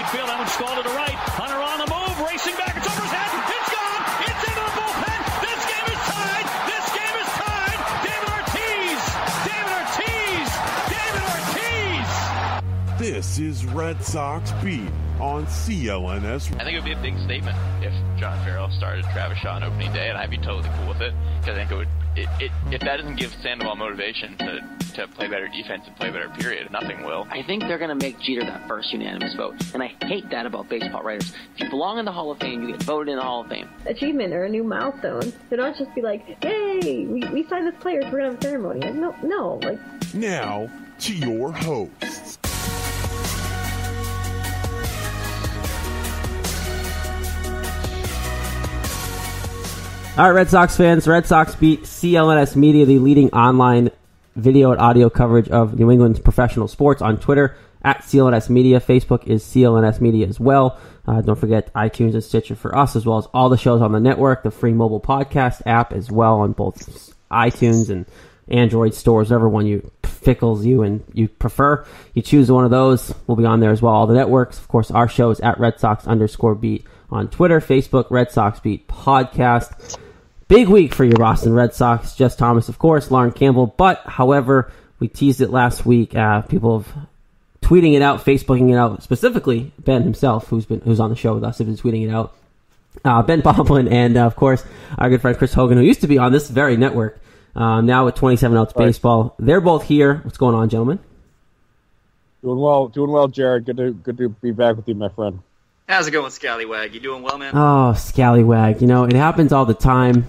field. Owens Skull to the right. Hunter on the move, racing back. It's over his head. It's gone. It's into the bullpen. This game is tied. This game is tied. David Ortiz. David Ortiz. David Ortiz. This is Red Sox Beat on CLNS. I think it would be a big statement if John Farrell started Travis Shaw on opening day, and I'd be totally cool with it. Because I think it would. If that doesn't give Sandoval motivation to play better defense and play better, period, nothing will. I think they're going to make Jeter that first unanimous vote, and I hate that about baseball writers. If you belong in the Hall of Fame, you get voted in the Hall of Fame. Achievement or a new milestone. They don't just be like, "Yay, we signed this player, so we're going to have a ceremony." Like, no. Like now to your hosts. All right, Red Sox fans, Red Sox Beat, CLNS Media, the leading online video and audio coverage of New England's professional sports on Twitter, at CLNS Media. Facebook is CLNS Media as well. Don't forget iTunes and Stitcher for us, as well as all the shows on the network, the free mobile podcast app as well on both iTunes and Android stores, whatever one you fickles you and you prefer. You choose one of those. We'll be on there as well. All the networks. Of course, our show is at @RedSox_Beat on Twitter, Facebook, Red Sox Beat Podcast. Big week for your Boston Red Sox. Jess Thomas, of course, Lauren Campbell. But, however, we teased it last week. People have tweeting it out, Facebooking it out. Specifically, Ben himself, who's on the show with us, has been tweeting it out. Ben Poplin and, of course, our good friend Chris Hogan, who used to be on this very network, now with 27 Outs Baseball. They're both here. What's going on, gentlemen? Doing well, Jared. Good to be back with you, my friend. How's it going, Scallywag? You doing well, man? Oh, Scallywag. It happens all the time.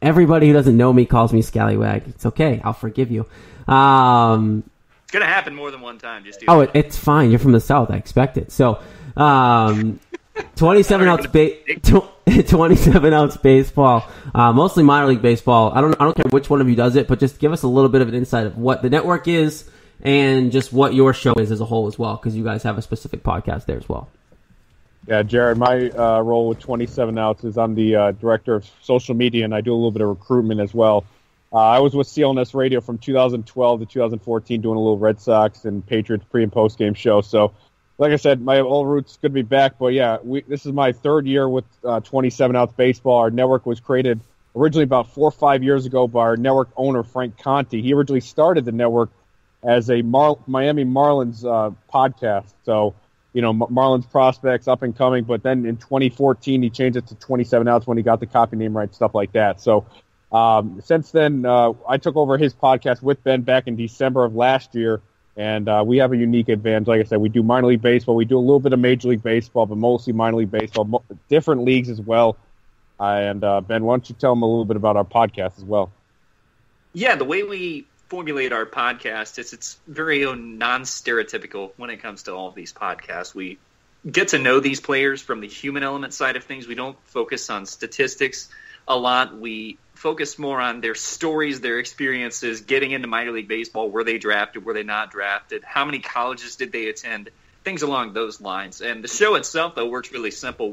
Everybody who doesn't know me calls me Scallywag. It's okay. I'll forgive you. It's going to happen more than one time. Just it's fine. You're from the South. I expect it. So, 27 Outs 27 Outs Baseball, mostly minor league baseball. I don't care which one of you does it, but just give us a little bit of an insight of what the network is and just what your show is as a whole as well, because you guys have a specific podcast there as well. Yeah, Jared, my role with 27 Outs is I'm the director of social media, and I do a little bit of recruitment as well. I was with CLNS Radio from 2012 to 2014 doing a little Red Sox and Patriots pre- and post-game show. So, like I said, my old roots good to be back. But, yeah, this is my third year with 27 Outs Baseball. Our network was created originally about 4 or 5 years ago by our network owner, Frank Conti. He originally started the network as a Miami Marlins podcast. So, Marlins prospects up and coming, but then in 2014 he changed it to 27 Outs when he got the copy name right, stuff like that. So since then, I took over his podcast with Ben back in December of last year, and we have a unique advantage. Like I said, we do minor league baseball, we do a little bit of Major League Baseball, but mostly minor league baseball, different leagues as well. And Ben, why don't you tell them a little bit about our podcast as well? Yeah, the way we formulate our podcast it's very non-stereotypical when it comes to all of these podcasts. We get to know these players from the human element side of things. We don't focus on statistics a lot. We focus more on their stories, their experiences, getting into minor league baseball. Were they drafted? Were they not drafted? How many colleges did they attend? Things along those lines. And the show itself, though, works really simple.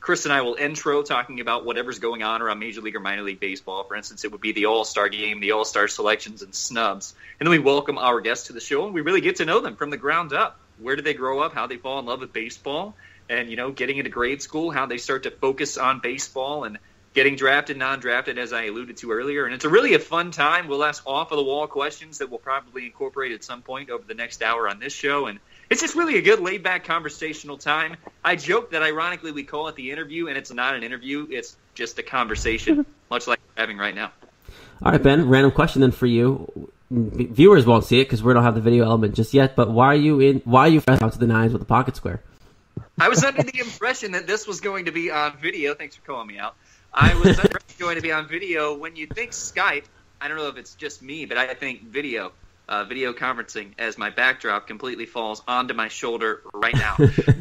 Chris and I will intro talking about whatever's going on around Major League or minor league baseball. For instance, it would be the All-Star game, the All-Star selections and snubs. And then we welcome our guests to the show, and we really get to know them from the ground up. Where did they grow up? How they fall in love with baseball? And, getting into grade school, how they start to focus on baseball and getting drafted, non-drafted, as I alluded to earlier. And it's a fun time. We'll ask off-of-the-wall questions that we'll probably incorporate at some point over the next hour on this show. And it's just really a good laid-back conversational time. I joke that ironically we call it the interview, and it's not an interview. It's just a conversation, much like we're having right now. All right, Ben, random question then for you. Viewers won't see it because we don't have the video element just yet, but why are you out to the nines with the pocket square? I was under the impression that this was going to be on video. Thanks for calling me out. I was going to be on video. When you think Skype, I don't know if it's just me, but I think video conferencing as my backdrop completely falls onto my shoulder right now.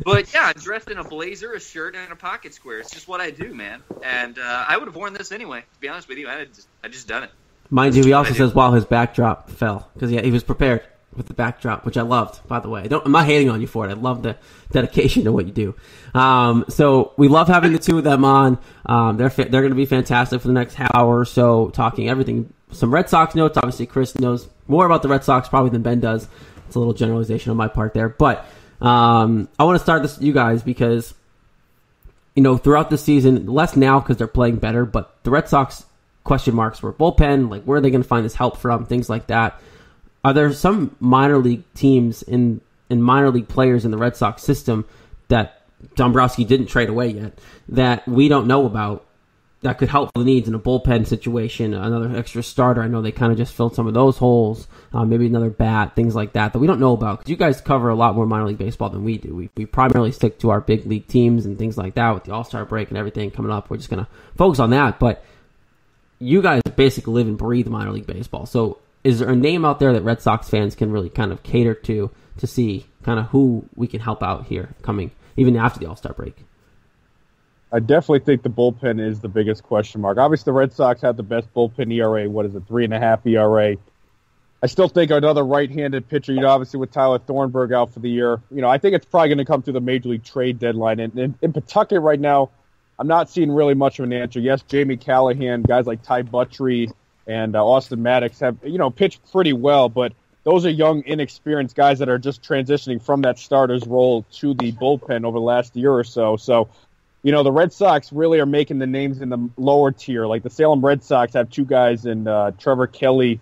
But yeah, I'm dressed in a blazer, a shirt, and a pocket square. It's just what I do, man. And I would have worn this anyway, to be honest with you. I just done it. Mind you, he also says while his backdrop fell, because he was prepared with the backdrop, which I loved, by the way. I'm not hating on you for it. I love the dedication to what you do. So we love having the two of them on. They're going to be fantastic for the next half hour or so, talking everything. Some Red Sox notes. Obviously, Chris knows more about the Red Sox probably than Ben does. It's a little generalization on my part there. But I want to start this with you guys because, throughout the season, less now because they're playing better, but the Red Sox question marks were bullpen, like where are they going to find this help from, things like that. Are there some minor league teams and minor league players in the Red Sox system that Dombrowski didn't trade away yet that we don't know about that could help the needs in a bullpen situation, another extra starter? I know they kind of just filled some of those holes, maybe another bat, things like that we don't know about. Because you guys cover a lot more minor league baseball than we do. We primarily stick to our big league teams and things like that with the All-Star break and everything coming up. We're just going to focus on that. But you guys basically live and breathe minor league baseball. So is there a name out there that Red Sox fans can really kind of cater to see kind of who we can help out here coming, even after the All-Star break? I definitely think the bullpen is the biggest question mark. Obviously, the Red Sox have the best bullpen ERA. What is it, 3.5 ERA? I still think another right-handed pitcher, obviously with Tyler Thornburg out for the year, I think it's probably going to come through the Major League trade deadline. And in Pawtucket right now, I'm not seeing really much of an answer. Yes, Jamie Callahan, guys like Ty Buttrey and Austin Maddox have, pitched pretty well, but those are young, inexperienced guys that are just transitioning from that starter's role to the bullpen over the last year or so. So, the Red Sox really are making the names in the lower tier. Like the Salem Red Sox have two guys in Trevor Kelly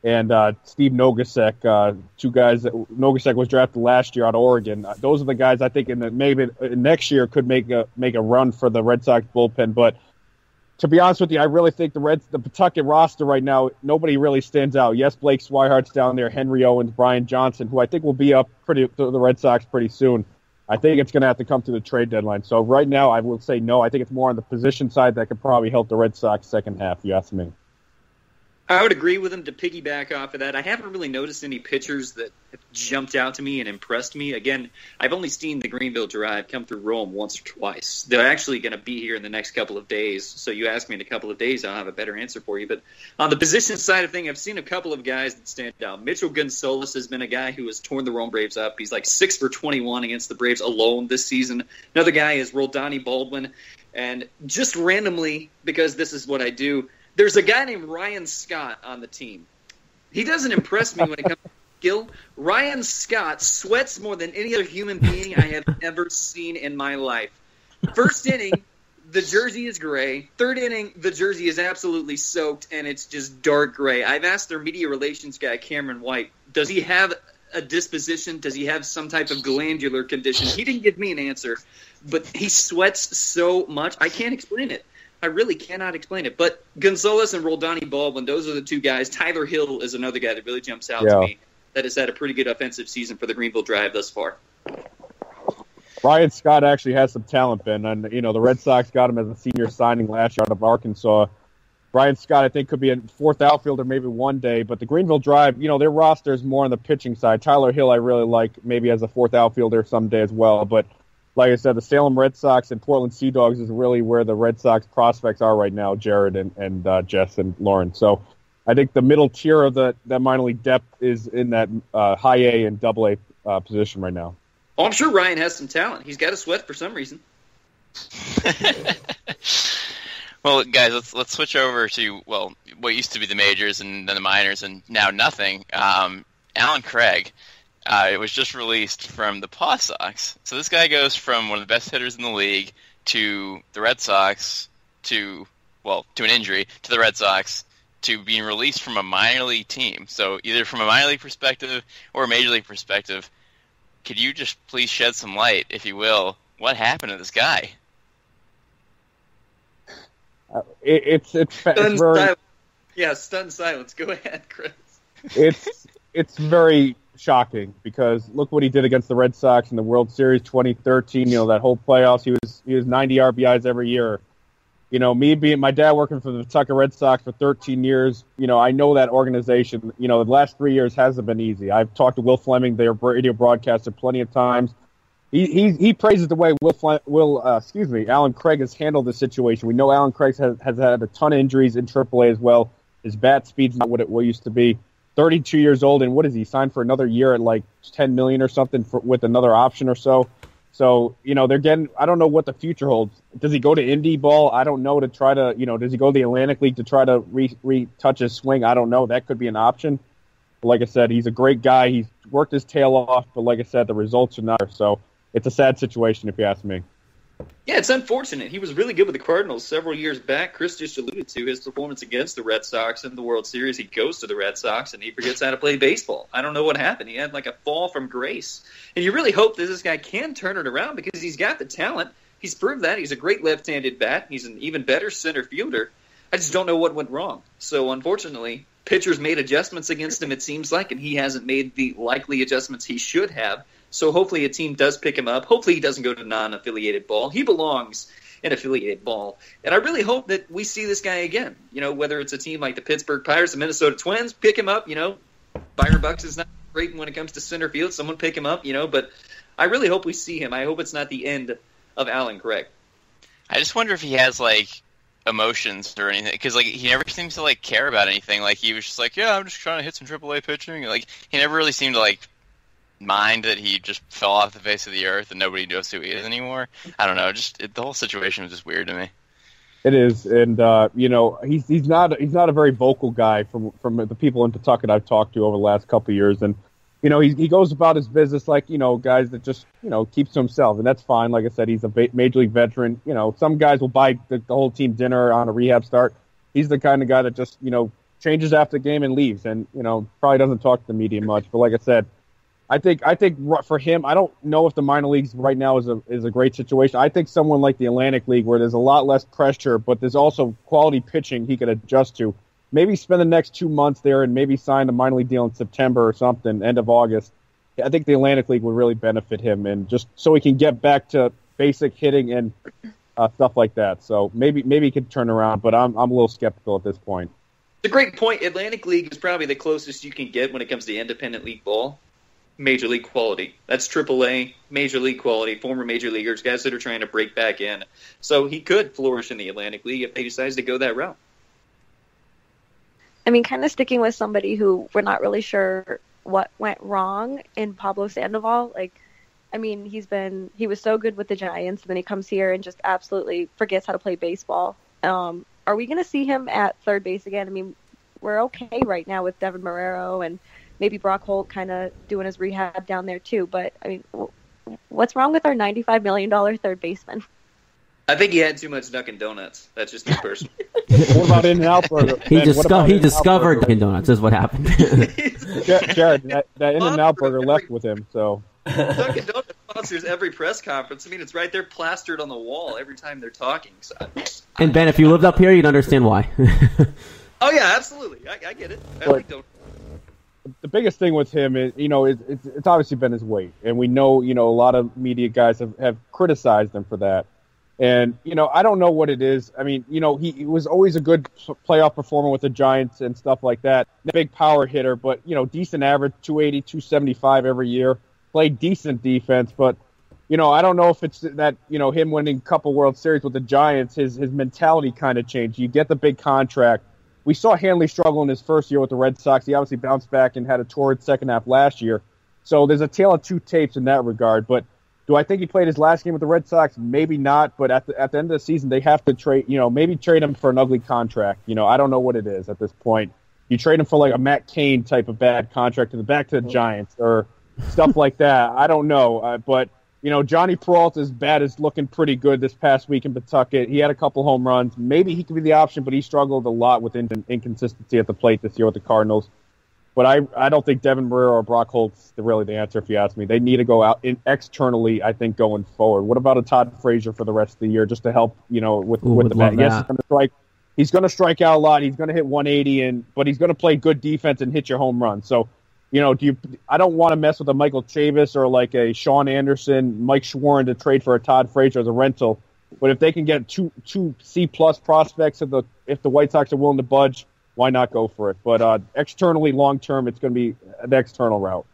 and Steve Nogasek, two guys that Nogasek was drafted last year out of Oregon. Those are the guys I think maybe next year could make a run for the Red Sox bullpen. But to be honest with you, I really think the Pawtucket roster right now, nobody really stands out. Yes, Blake Swihart's down there, Henry Owens, Brian Johnson, who I think will be up to the Red Sox pretty soon. I think it's going to have to come to the trade deadline. So right now, I will say no. I think it's more on the position side that could probably help the Red Sox second half, if you ask me. I would agree with him to piggyback off of that. I haven't really noticed any pitchers that have jumped out to me and impressed me. Again, I've only seen the Greenville Drive come through Rome once or twice. They're actually going to be here in the next couple of days. So you ask me in a couple of days, I'll have a better answer for you. But on the position side of things, I've seen a couple of guys that stand out. Mitchell Gonsolez has been a guy who has torn the Rome Braves up. He's like 6 for 21 against the Braves alone this season. Another guy is Roldani Baldwin. And just randomly, because this is what I do, there's a guy named Ryan Scott on the team. He doesn't impress me when it comes to skill. Ryan Scott sweats more than any other human being I have ever seen in my life. First inning, the jersey is gray. Third inning, the jersey is absolutely soaked, and it's just dark gray. I've asked their media relations guy, Cameron White, does he have a disposition? Does he have some type of glandular condition? He didn't give me an answer, but he sweats so much. I can't explain it. I really cannot explain it. But Gonzalez and Roldani Baldwin, those are the two guys. Tyler Hill is another guy that really jumps out to me that has had a pretty good offensive season for the Greenville Drive thus far. Ryan Scott actually has some talent, Ben. And, the Red Sox got him as a senior signing last year out of Arkansas. Ryan Scott, I think, could be a fourth outfielder maybe one day. But the Greenville Drive, their roster is more on the pitching side. Tyler Hill I really like maybe as a fourth outfielder someday as well. But like I said, the Salem Red Sox and Portland Sea Dogs is really where the Red Sox prospects are right now, Jared and Jess and Lauren. So I think the middle tier of that minor league depth is in that high A and double A position right now. Oh, I'm sure Ryan has some talent. He's got a sweat for some reason. Well, guys, let's switch over to, what used to be the majors and then the minors and now nothing. Alan Craig. It was just released from the Paw Sox. So this guy goes from one of the best hitters in the league to the Red Sox to an injury to the Red Sox to being released from a minor league team. So either from a minor league perspective or a major league perspective, could you just please shed some light, if you will, what happened to this guy? It's stunned very silence. Yeah, stunned silence. Go ahead, Chris. It's very shocking because look what he did against the Red Sox in the World Series 2013. That whole playoffs, he was 90 RBIs every year. Me being my dad working for the Pawtucket Red Sox for 13 years. I know that organization. The last 3 years hasn't been easy. I've talked to Will Fleming, their radio broadcaster, plenty of times. He praises the way Alan Craig has handled the situation. We know Alan Craig has had a ton of injuries in AAA as well. His bat speed's not what it used to be. 32 years old, and what is he signed for another year at like $10 million or something with another option or so? So they're getting. I don't know what the future holds. Does he go to indie ball? I don't know. To try to does he go to the Atlantic League to try to retouch his swing? I don't know. That could be an option. But like I said, he's a great guy. He's worked his tail off, but like I said, the results are not there. So it's a sad situation, if you ask me. Yeah, it's unfortunate. He was really good with the Cardinals several years back. Chris just alluded to his performance against the Red Sox in the World Series. He goes to the Red Sox, and he forgets how to play baseball. I don't know what happened. He had like a fall from grace. And you really hope that this guy can turn it around because he's got the talent. He's proved that. He's a great left-handed bat. He's an even better center fielder. I just don't know what went wrong. So, unfortunately, pitchers made adjustments against him, it seems like, and he hasn't made the likely adjustments he should have. So hopefully a team does pick him up. Hopefully he doesn't go to non-affiliated ball. He belongs in affiliated ball. And I really hope that we see this guy again. You know, whether it's a team like the Pittsburgh Pirates, the Minnesota Twins, pick him up. You know, Byron Bucks is not great when it comes to center field. Someone pick him up, you know. But I really hope we see him. I hope it's not the end of Alan Craig. I just wonder if he has, like, emotions or anything. Because, like, he never seems to, like, care about anything. Like, he was just like, yeah, I'm just trying to hit some AAA pitching. Like, he never really seemed to, like, mind that he just fell off the face of the earth and nobody knows who he is anymore. I don't know. The whole situation was just weird to me. It is, and you know, he's not a very vocal guy from the people in Pawtucket I've talked to over the last couple of years, and you know, he goes about his business like, you know, guys that just, you know, keeps to himself, and that's fine. Like I said, he's a major league veteran. You know, some guys will buy the whole team dinner on a rehab start. He's the kind of guy that just, you know, changes after the game and leaves, and you know, probably doesn't talk to the media much. But like I said, I think for him, I don't know if the minor leagues right now is a great situation. I think someone like the Atlantic League, where there's a lot less pressure, but there's also quality pitching he could adjust to. Maybe spend the next 2 months there and maybe sign a minor league deal in September or something, end of August. I think the Atlantic League would really benefit him, and just so he can get back to basic hitting and stuff like that. So maybe he could turn around, but I'm a little skeptical at this point. It's a great point. Atlantic League is probably the closest you can get when it comes to independent league ball. Major league quality. That's AAA, major league quality, former major leaguers, guys that are trying to break back in. So he could flourish in the Atlantic League if he decides to go that route. I mean, kind of sticking with somebody who we're not really sure what went wrong in Pablo Sandoval. Like, I mean, he was so good with the Giants, and then he comes here and just absolutely forgets how to play baseball. Are we going to see him at third base again? I mean, we're okay right now with Devin Marrero and maybe Brock Holt kind of doing his rehab down there too. But, I mean, what's wrong with our $95 million third baseman? I think he had too much Dunkin' Donuts. That's just me personally. What about In-N-Out Burger? He discovered Dunkin' Donuts is what happened. Jared, that In-N-Out Burger left with him. So Dunkin' Donuts sponsors every press conference. I mean, it's right there plastered on the wall every time they're talking. So. And Ben, if you lived up here, you'd understand why. Oh, yeah, absolutely. I get it. I like donuts. The biggest thing with him is, you know, it's obviously been his weight. And we know, you know, a lot of media guys have criticized him for that. And, you know, I don't know what it is. I mean, you know, he was always a good playoff performer with the Giants and stuff like that. Big power hitter, but, you know, decent average, 280, 275 every year. Played decent defense, but, you know, I don't know if it's that, you know, him winning a couple World Series with the Giants, his mentality kind of changed. You get the big contract. We saw Hanley struggle in his first year with the Red Sox. He obviously bounced back and had a torrid second half last year. So there's a tale of two tapes in that regard. But do I think he played his last game with the Red Sox? Maybe not. But at the end of the season, they have to trade, you know, maybe trade him for an ugly contract. You know, I don't know what it is at this point. You trade him for like a Matt Cain type of bad contract back to the Giants or stuff like that. I don't know. But, you know, Johnny Peralta's bat is looking pretty good this past week in Pawtucket. He had a couple home runs. Maybe he could be the option, but he struggled a lot with inconsistency at the plate this year with the Cardinals. But I don't think Devin Marrero or Brock Holt's really the answer, if you ask me. They need to go out externally, I think, going forward. What about a Todd Frazier for the rest of the year, just to help, you know, with the bat? Yes, he's going to strike. He's going to strike out a lot. He's going to hit 180, but he's going to play good defense and hit your home run. So, you know, I don't want to mess with a Michael Chavis or like a Sean Anderson, Mike Schwarren to trade for a Todd Frazier as a rental. But if they can get two C-plus prospects, if the White Sox are willing to budge, why not go for it? But externally, long-term, it's going to be the external route.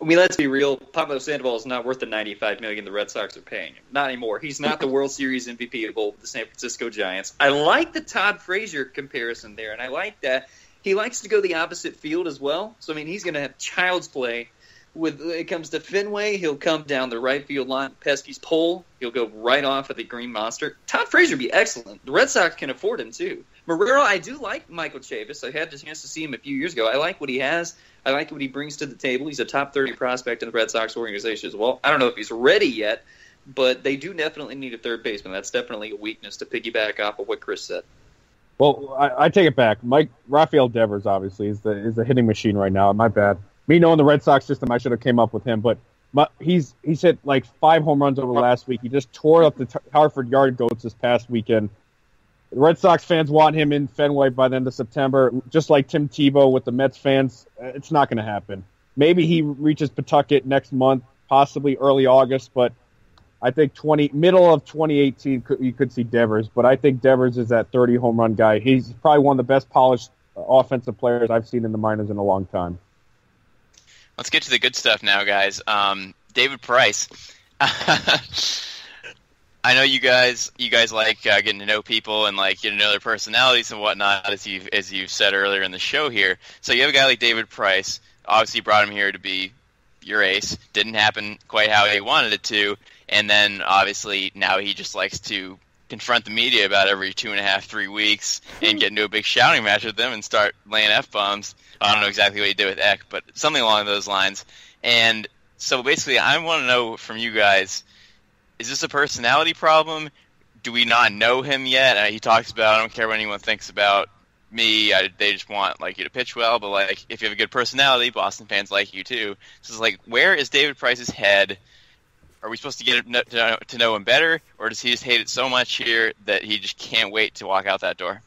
I mean, let's be real. Pablo Sandoval is not worth the $95 million the Red Sox are paying him. Not anymore. He's not the World Series MVP of old, the San Francisco Giants. I like the Todd Frazier comparison there, and I like that. He likes to go the opposite field as well. So, I mean, he's going to have child's play. When it comes to Fenway, he'll come down the right field line, Pesky's pole. He'll go right off of the Green Monster. Todd Frazier would be excellent. The Red Sox can afford him, too. Marrero, I do like Michael Chavis. I had the chance to see him a few years ago. I like what he has. I like what he brings to the table. He's a top 30 prospect in the Red Sox organization as well. I don't know if he's ready yet, but they do definitely need a third baseman. That's definitely a weakness, to piggyback off of what Chris said. Well, I take it back. Rafael Devers, obviously, is the hitting machine right now. My bad. Me knowing the Red Sox system, I should have came up with him, but he's hit like 5 home runs over the last week. He just tore up the Hartford Yard Goats this past weekend. The Red Sox fans want him in Fenway by the end of September, just like Tim Tebow with the Mets fans. It's not going to happen. Maybe he reaches Pawtucket next month, possibly early August, but I think middle of 2018 you could see Devers. But I think Devers is that 30 home run guy. He's probably one of the best polished offensive players I've seen in the minors in a long time. Let's get to the good stuff now, guys. David Price. I know you guys like getting to know people and like getting to know their personalities and whatnot, as you've said earlier in the show here. So you have a guy like David Price. Obviously, you brought him here to be your ace. Didn't happen quite how he wanted it to, and then obviously now he just likes to confront the media about every 2.5, 3 weeks and get into a big shouting match with them and start laying F-bombs. I don't know exactly what he did with Eck, but something along those lines. And so basically, I want to know from you guys, is this a personality problem? Do we not know him yet? He talks about, I don't care what anyone thinks about me. They just want like you to pitch well. But like, if you have a good personality, Boston fans like you too. So it's like, where is David Price's head? Are we supposed to get to know him better, or does he just hate it so much here that he just can't wait to walk out that door?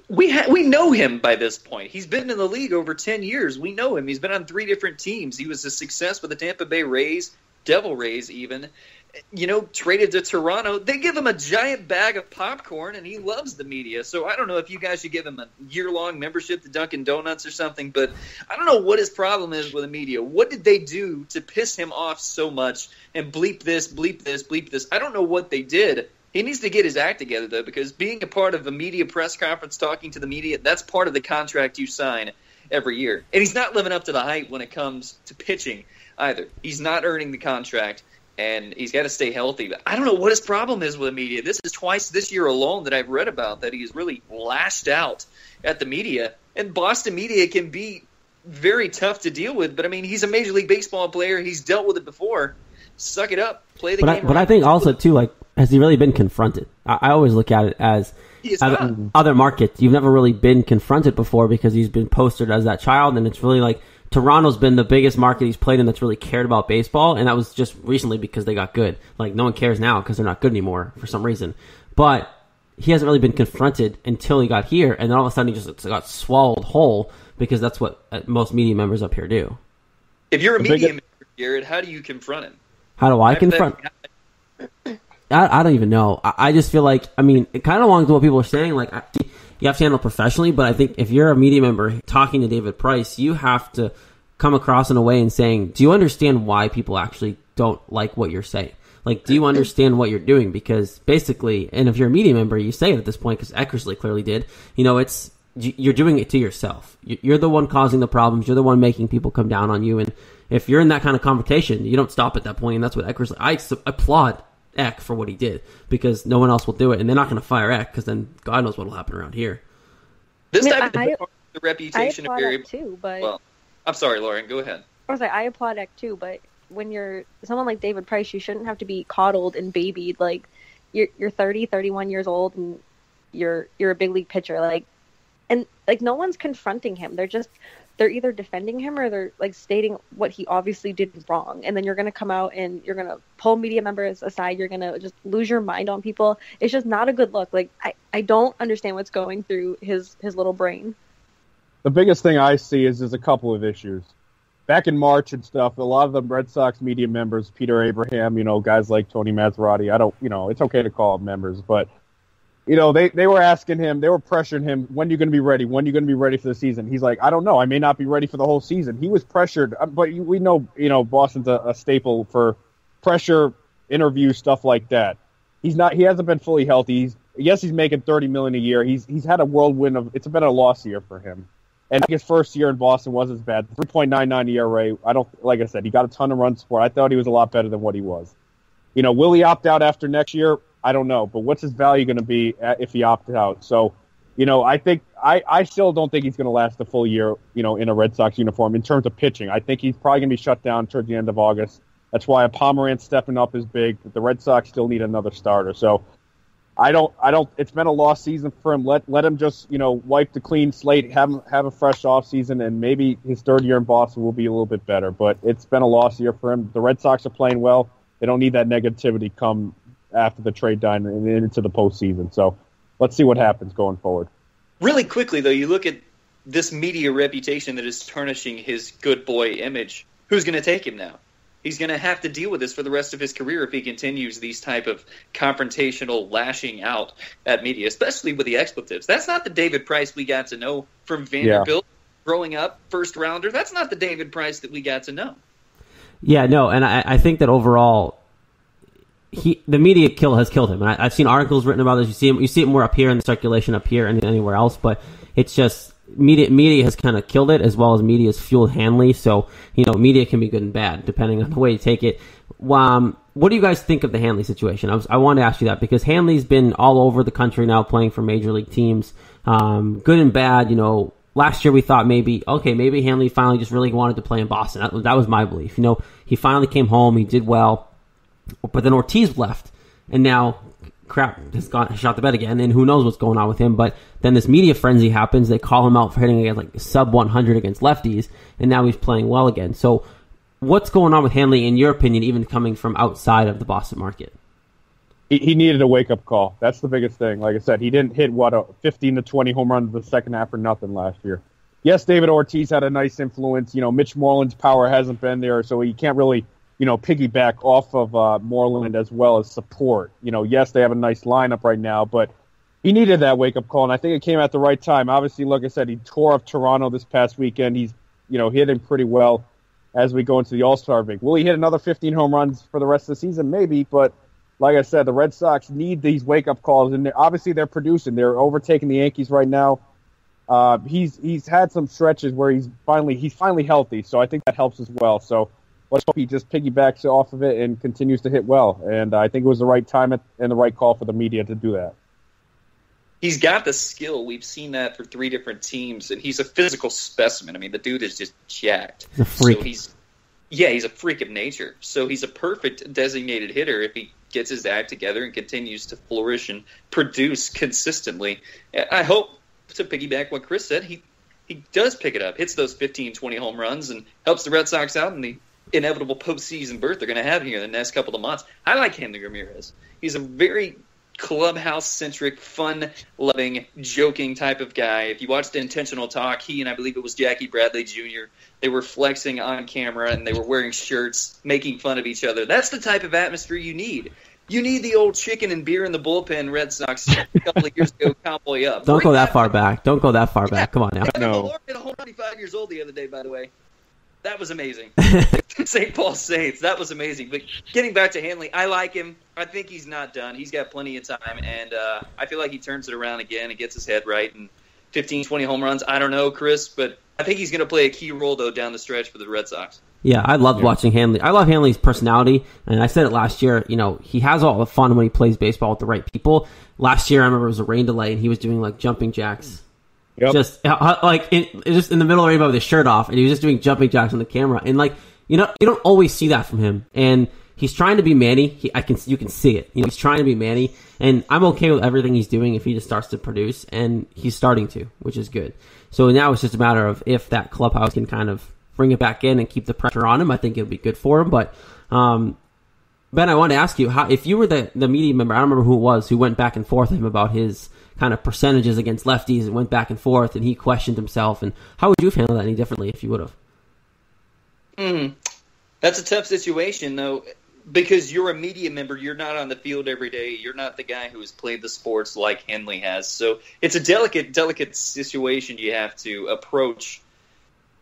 We know him by this point. He's been in the league over 10 years. We know him. He's been on 3 different teams. He was a success with the Tampa Bay Rays, Devil Rays even. Traded to Toronto. They give him a giant bag of popcorn, and he loves the media. So I don't know if you guys should give him a year-long membership to Dunkin' Donuts or something, but I don't know what his problem is with the media. What did they do to piss him off so much and bleep this, bleep this, bleep this? I don't know what they did. He needs to get his act together, though, because being a part of a media press conference, talking to the media, that's part of the contract you sign every year. And he's not living up to the hype when it comes to pitching either. He's not earning the contract, and he's got to stay healthy. But I don't know what his problem is with the media. This is twice this year alone that I've read about that he's really lashed out at the media. And Boston media can be very tough to deal with, but, I mean, he's a Major League Baseball player. He's dealt with it before. Suck it up. Play the game. But I think also, too, like, has he really been confronted? I always look at it as other markets. You've never really been confronted before because he's been postered as that child, and it's really like Toronto's been the biggest market he's played in that's really cared about baseball, and that was just recently because they got good. Like, no one cares now because they're not good anymore for some reason. But he hasn't really been confronted until he got here, and then all of a sudden he just got swallowed whole because that's what most media members up here do. If you're a media member, Garrett, how do you confront him? How do I confront? I don't even know. I just feel like, I mean, it kind of along to what people are saying, like, you have to handle professionally, but I think if you're a media member talking to David Price, you have to come across in a way and saying, do you understand why people actually don't like what you're saying? Like, do you understand what you're doing? Because basically, and if you're a media member, you say it at this point, because Eckersley clearly did, you're doing it to yourself. You're the one causing the problems. You're the one making people come down on you. And if you're in that kind of confrontation, you don't stop at that point. And that's what Eckersley, I applaud Eck for what he did, because no one else will do it, and they're not going to fire Eck because then God knows what will happen around here. This type of the reputation of Barry too, but well, I'm sorry, Lauren, go ahead. I was like, I applaud Eck too, but when you're someone like David Price, you shouldn't have to be coddled and babied. Like, you're 30, 31 years old, and you're a big league pitcher. Like, and like no one's confronting him. They're either defending him or they're like stating what he obviously did wrong. And then you're going to come out and you're going to pull media members aside. You're going to just lose your mind on people. It's just not a good look. Like, I don't understand what's going through his little brain. The biggest thing I see is there's a couple of issues. Back in March and stuff, a lot of the Red Sox media members, Peter Abraham, guys like Tony Maserati, it's okay to call them members, but they were asking him, they were pressuring him, when are you going to be ready? When are you going to be ready for the season? He's like, I don't know. I may not be ready for the whole season. He was pressured, but we know, Boston's a staple for pressure, interviews, stuff like that. He hasn't been fully healthy. He's making $30 million a year. He's had a whirlwind it's been a loss year for him. And his first year in Boston wasn't as bad. 3.99 ERA. Like I said, he got a ton of run support. I thought he was a lot better than what he was. Will he opt out after next year? I don't know, but what's his value going to be if he opts out? So, I think I still don't think he's going to last the full year, in a Red Sox uniform in terms of pitching. I think he's probably going to be shut down towards the end of August. That's why a Pomerantz stepping up is big. The Red Sox still need another starter. So I don't. It's been a lost season for him. Let him just wipe the clean slate, have a fresh off season, and maybe his third year in Boston will be a little bit better. But it's been a lost year for him. The Red Sox are playing well. They don't need that negativity come after the trade deadline and into the postseason. So let's see what happens going forward. Really quickly, though, you look at this media reputation that is tarnishing his good boy image. Who's going to take him now? He's going to have to deal with this for the rest of his career if he continues these type of confrontational lashing out at media, especially with the expletives. That's not the David Price we got to know from Vanderbilt growing up, first rounder. That's not the David Price that we got to know. Yeah, no, and I think that overall, the media has killed him. And I've seen articles written about this. You see it more up here in the circulation up here and anywhere else, but it's just media has kind of killed it, as well as media has fueled Hanley. So, media can be good and bad depending on the way you take it. What do you guys think of the Hanley situation? I wanted to ask you that because Hanley's been all over the country now playing for major league teams, good and bad. Last year we thought maybe Hanley finally just really wanted to play in Boston. That was my belief. He finally came home, he did well, but then Ortiz left, and now crap has shot the bed again, and who knows what's going on with him. But then this media frenzy happens. They call him out for hitting against sub 100 against lefties, and now he's playing well again. So what's going on with Hanley, in your opinion, even coming from outside of the Boston market? He needed a wake-up call. That's the biggest thing. Like I said, he didn't hit, 15 to 20 home runs in the second half for nothing last year. Yes, David Ortiz had a nice influence. Mitch Moreland's power hasn't been there, so he can't really piggyback off of Moreland as well as support. Yes, they have a nice lineup right now, but he needed that wake-up call, and I think it came at the right time. Obviously, like I said, he tore up Toronto this past weekend. He's, hitting pretty well as we go into the All-Star break. Will he hit another 15 home runs for the rest of the season? Maybe, but like I said, the Red Sox need these wake-up calls, and obviously they're producing. They're overtaking the Yankees right now. He's had some stretches where he's finally healthy, so I think that helps as well. So let's hope he just piggybacks off of it and continues to hit well. And I think it was the right time and the right call for the media to do that. He's got the skill. We've seen that for 3 different teams, and he's a physical specimen. I mean, the dude is just jacked. He's a freak. So he's a freak of nature. So he's a perfect designated hitter if he gets his act together and continues to flourish and produce consistently. I hope, to piggyback what Chris said, he does pick it up, hits those 15, 20 home runs, and helps the Red Sox out in the inevitable postseason berth they're going to have here in the next couple of months. I like Hanley Ramirez. He's a very clubhouse-centric, fun-loving, joking type of guy. If you watch the Intentional Talk, he and I believe it was Jackie Bradley Jr., they were flexing on camera and they were wearing shirts, making fun of each other. That's the type of atmosphere you need. You need the old chicken and beer in the bullpen Red Sox a couple of years ago cowboy up. Don't go that far back. Don't go that far back. Come on now. No. Hit a home run 25 years old the other day, by the way. That was amazing. St. Paul Saints, that was amazing. But getting back to Hanley, I like him. I think he's not done. He's got plenty of time, and I feel like he turns it around again and gets his head right. And 15, 20 home runs, I don't know, Chris, but I think he's going to play a key role, though, down the stretch for the Red Sox. Yeah, I love watching Hanley. I love Hanley's personality, and I said it last year, he has all the fun when he plays baseball with the right people. Last year, I remember it was a rain delay, and he was doing, jumping jacks. Yep. Just just in the middle of the rainbow with his shirt off, and he was just doing jumping jacks on the camera. And you don't always see that from him. And he's trying to be Manny. You can see it. He's trying to be Manny, and I'm okay with everything he's doing if he just starts to produce, and he's starting to, which is good. So now it's just a matter of if that clubhouse can kind of bring it back in and keep the pressure on him. I think it'll be good for him. But Ben, I wanted to ask you, if you were the media member, I don't remember who it was, who went back and forth with him about his kind of percentages against lefties and went back and forth, and he questioned himself. And how would you have handled that any differently if you would have? That's a tough situation, though, because you're a media member. You're not on the field every day. You're not the guy who has played the sports like Hanley has. So it's a delicate situation you have to approach,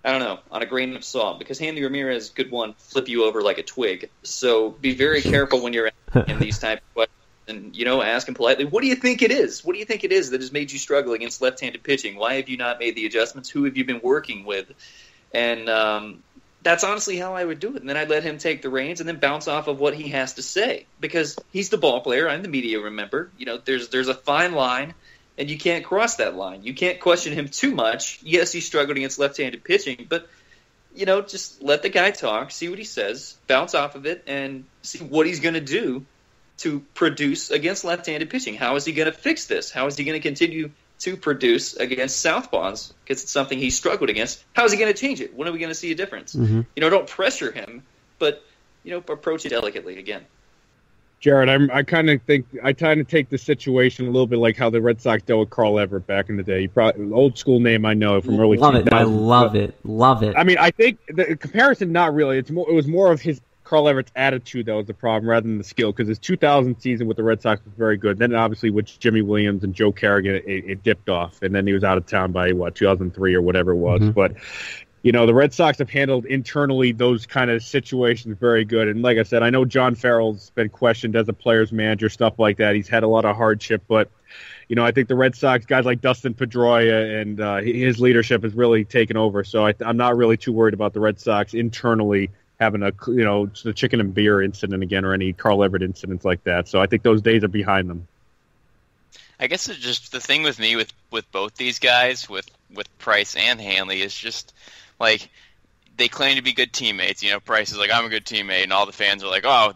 I don't know, on a grain of salt, because Hanley Ramirez could flip you over like a twig. So be very careful when you're asking these type of questions. And, ask him politely, what do you think it is? What do you think it is that has made you struggle against left-handed pitching? Why have you not made the adjustments? Who have you been working with? And that's honestly how I would do it. And then I'd let him take the reins and then bounce off of what he has to say, because he's the ball player. I'm the media, remember. There's a fine line and you can't cross that line. You can't question him too much. Yes, he struggled against left-handed pitching, but just let the guy talk, see what he says, bounce off of it, and see what he's going to do to produce against left-handed pitching. How is he going to fix this? How is he going to continue to produce against southpaws? Because it's something he struggled against. How is he going to change it? When are we going to see a difference? Mm-hmm. Don't pressure him, but approach it delicately again. Jared, I kind of take the situation a little bit like how the Red Sox dealt with Carl Everett back in the day. Old school name, I know, from early 2000s. I love it. I mean, I think the comparison, not really. It was more of Carl Everett's attitude that was the problem rather than the skill, because his 2000 season with the Red Sox was very good. Then obviously with Jimmy Williams and Joe Kerrigan, it dipped off, and then he was out of town by 2003 or whatever it was. Mm-hmm. But the Red Sox have handled internally those kind of situations very good. And like I said, I know John Farrell's been questioned as a player's manager, stuff like that. He's had a lot of hardship, but I think the Red Sox, guys like Dustin Pedroia and his leadership has really taken over. So I'm not really too worried about the Red Sox internally having the chicken and beer incident again or any Carl Everett incidents like that. So I think those days are behind them. I guess it's just the thing with me with both these guys, with Price and Hanley, is just like they claim to be good teammates. Price is like, I'm a good teammate, and all the fans are like, all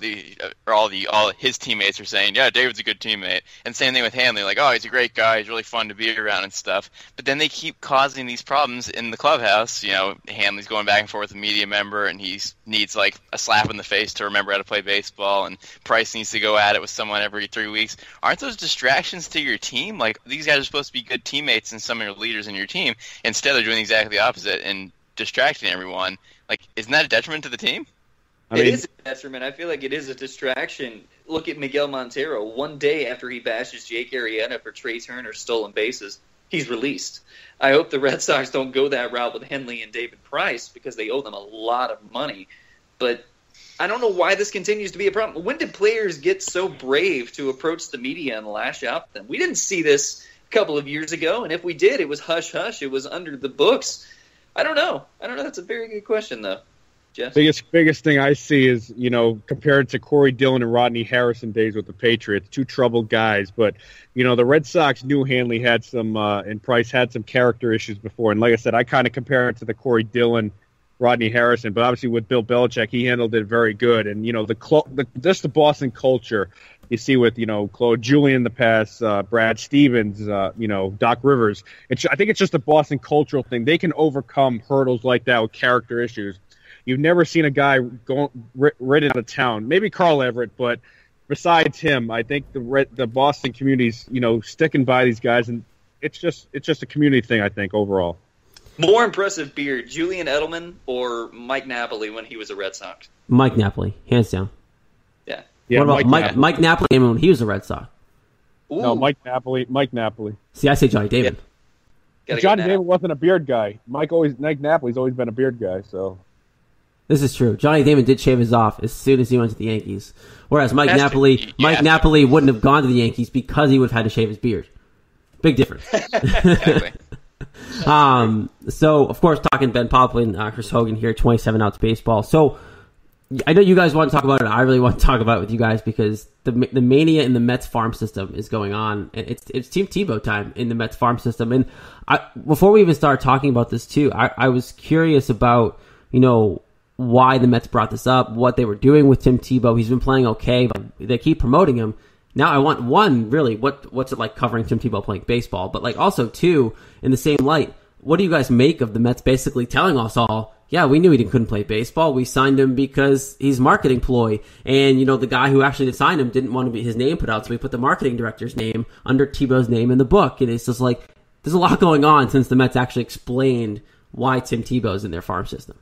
his teammates are saying, yeah, David's a good teammate. And same thing with Hanley, like, oh, he's a great guy, he's really fun to be around and stuff. But then they keep causing these problems in the clubhouse. Hanley's going back and forth with a media member, and he needs like a slap in the face to remember how to play baseball, and Price needs to go at it with someone every 3 weeks. Aren't those distractions to your team? Like, these guys are supposed to be good teammates and some of your leaders in your team. Instead, they're doing exactly the opposite and distracting everyone. Like, isn't that a detriment to the team? It is a detriment. I feel like it is a distraction. Look at Miguel Montero. One day after he bashes Jake Arrieta for Trey Turner's stolen bases, he's released. I hope the Red Sox don't go that route with Henley and David Price because they owe them a lot of money. But I don't know why this continues to be a problem. When did players get so brave to approach the media and lash out at them? We didn't see this a couple of years ago, and if we did, it was hush-hush. It was under the books. I don't know. That's a very good question, though, Jeff. Biggest thing I see is, compared to Corey Dillon and Rodney Harrison days with the Patriots, two troubled guys. But, the Red Sox knew Hanley had some, and Price had some character issues before. And like I said, I kind of compare it to the Corey Dillon, Rodney Harrison. But obviously with Bill Belichick, he handled it very good. And, just the Boston culture you see with, Claude Julien in the past, Brad Stevens, Doc Rivers. I think it's just a Boston cultural thing. They can overcome hurdles like that with character issues. You've never seen a guy ridden out of town. Maybe Carl Everett, but besides him, I think the Boston community's, sticking by these guys, and it's just a community thing, I think, overall. More impressive beard, Julian Edelman or Mike Napoli when he was a Red Sox? Mike Napoli, hands down. Yeah, what about Mike Napoli when he was a Red Sox? Ooh. No, Mike Napoli. See, I say Johnny David. Yeah. Johnny David wasn't a beard guy. Mike Napoli's always been a beard guy, so. This is true. Johnny Damon did shave his off as soon as he went to the Yankees. Whereas Mike Napoli wouldn't have gone to the Yankees because he would have had to shave his beard. Big difference. Exactly. So, of course, talking Ben Poplin, Chris Hogan here, 27 Outs Baseball. So, I know you guys want to talk about it. I really want to talk about it with you guys because the mania in the Mets farm system is going on, and it's Team Tebow time in the Mets farm system. And before we even start talking about this too, I was curious about why the Mets brought this up, what they were doing with Tim Tebow. He's been playing okay, but they keep promoting him. Now I want one, really, what's it like covering Tim Tebow playing baseball, but like also two, in the same light, what do you guys make of the Mets basically telling us all, yeah, we knew he couldn't play baseball. We signed him because he's marketing ploy. And, the guy who actually signed him didn't want to be his name put out, so we put the marketing director's name under Tebow's name in the book. And it's just like, there's a lot going on since the Mets actually explained why Tim Tebow's in their farm system.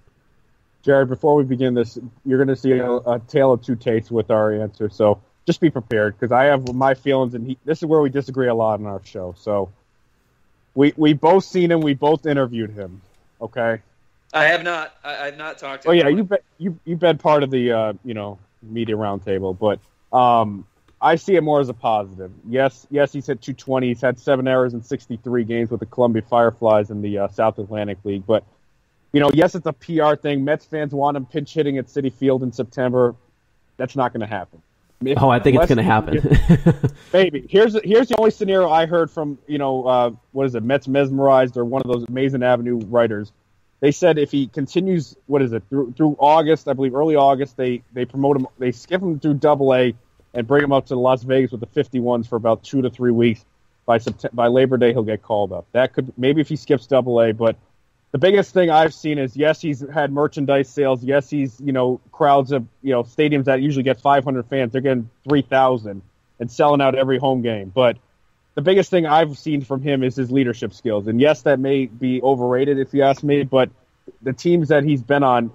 Jared, before we begin this, you're going to see a tale of two tapes with our answer. So just be prepared, because I have my feelings, and this is where we disagree a lot on our show. So we both seen him. We both interviewed him. Okay? I have not. I've not talked to him. Oh yeah, you've been part of the media roundtable, but I see it more as a positive. Yes, he's hit 220. He's had 7 errors in 63 games with the Columbia Fireflies in the South Atlantic League. But yes, it's a PR thing. Mets fans want him pinch hitting at Citi Field in September. That's not going to happen. I think it's going to happen. Maybe. Here's the only scenario I heard from, Mets Mesmerized or one of those Amazing Avenue writers. They said if he continues, through August, I believe early August, they promote him, they skip him through Double-A and bring him up to Las Vegas with the 51s for about 2 to 3 weeks. By Labor Day, he'll get called up. That could, maybe if he skips Double-A, but the biggest thing I've seen is, yes, he's had merchandise sales. Yes, he's, crowds of, stadiums that usually get 500 fans, they're getting 3,000 and selling out every home game. But the biggest thing I've seen from him is his leadership skills. And yes, that may be overrated if you ask me, but the teams that he's been on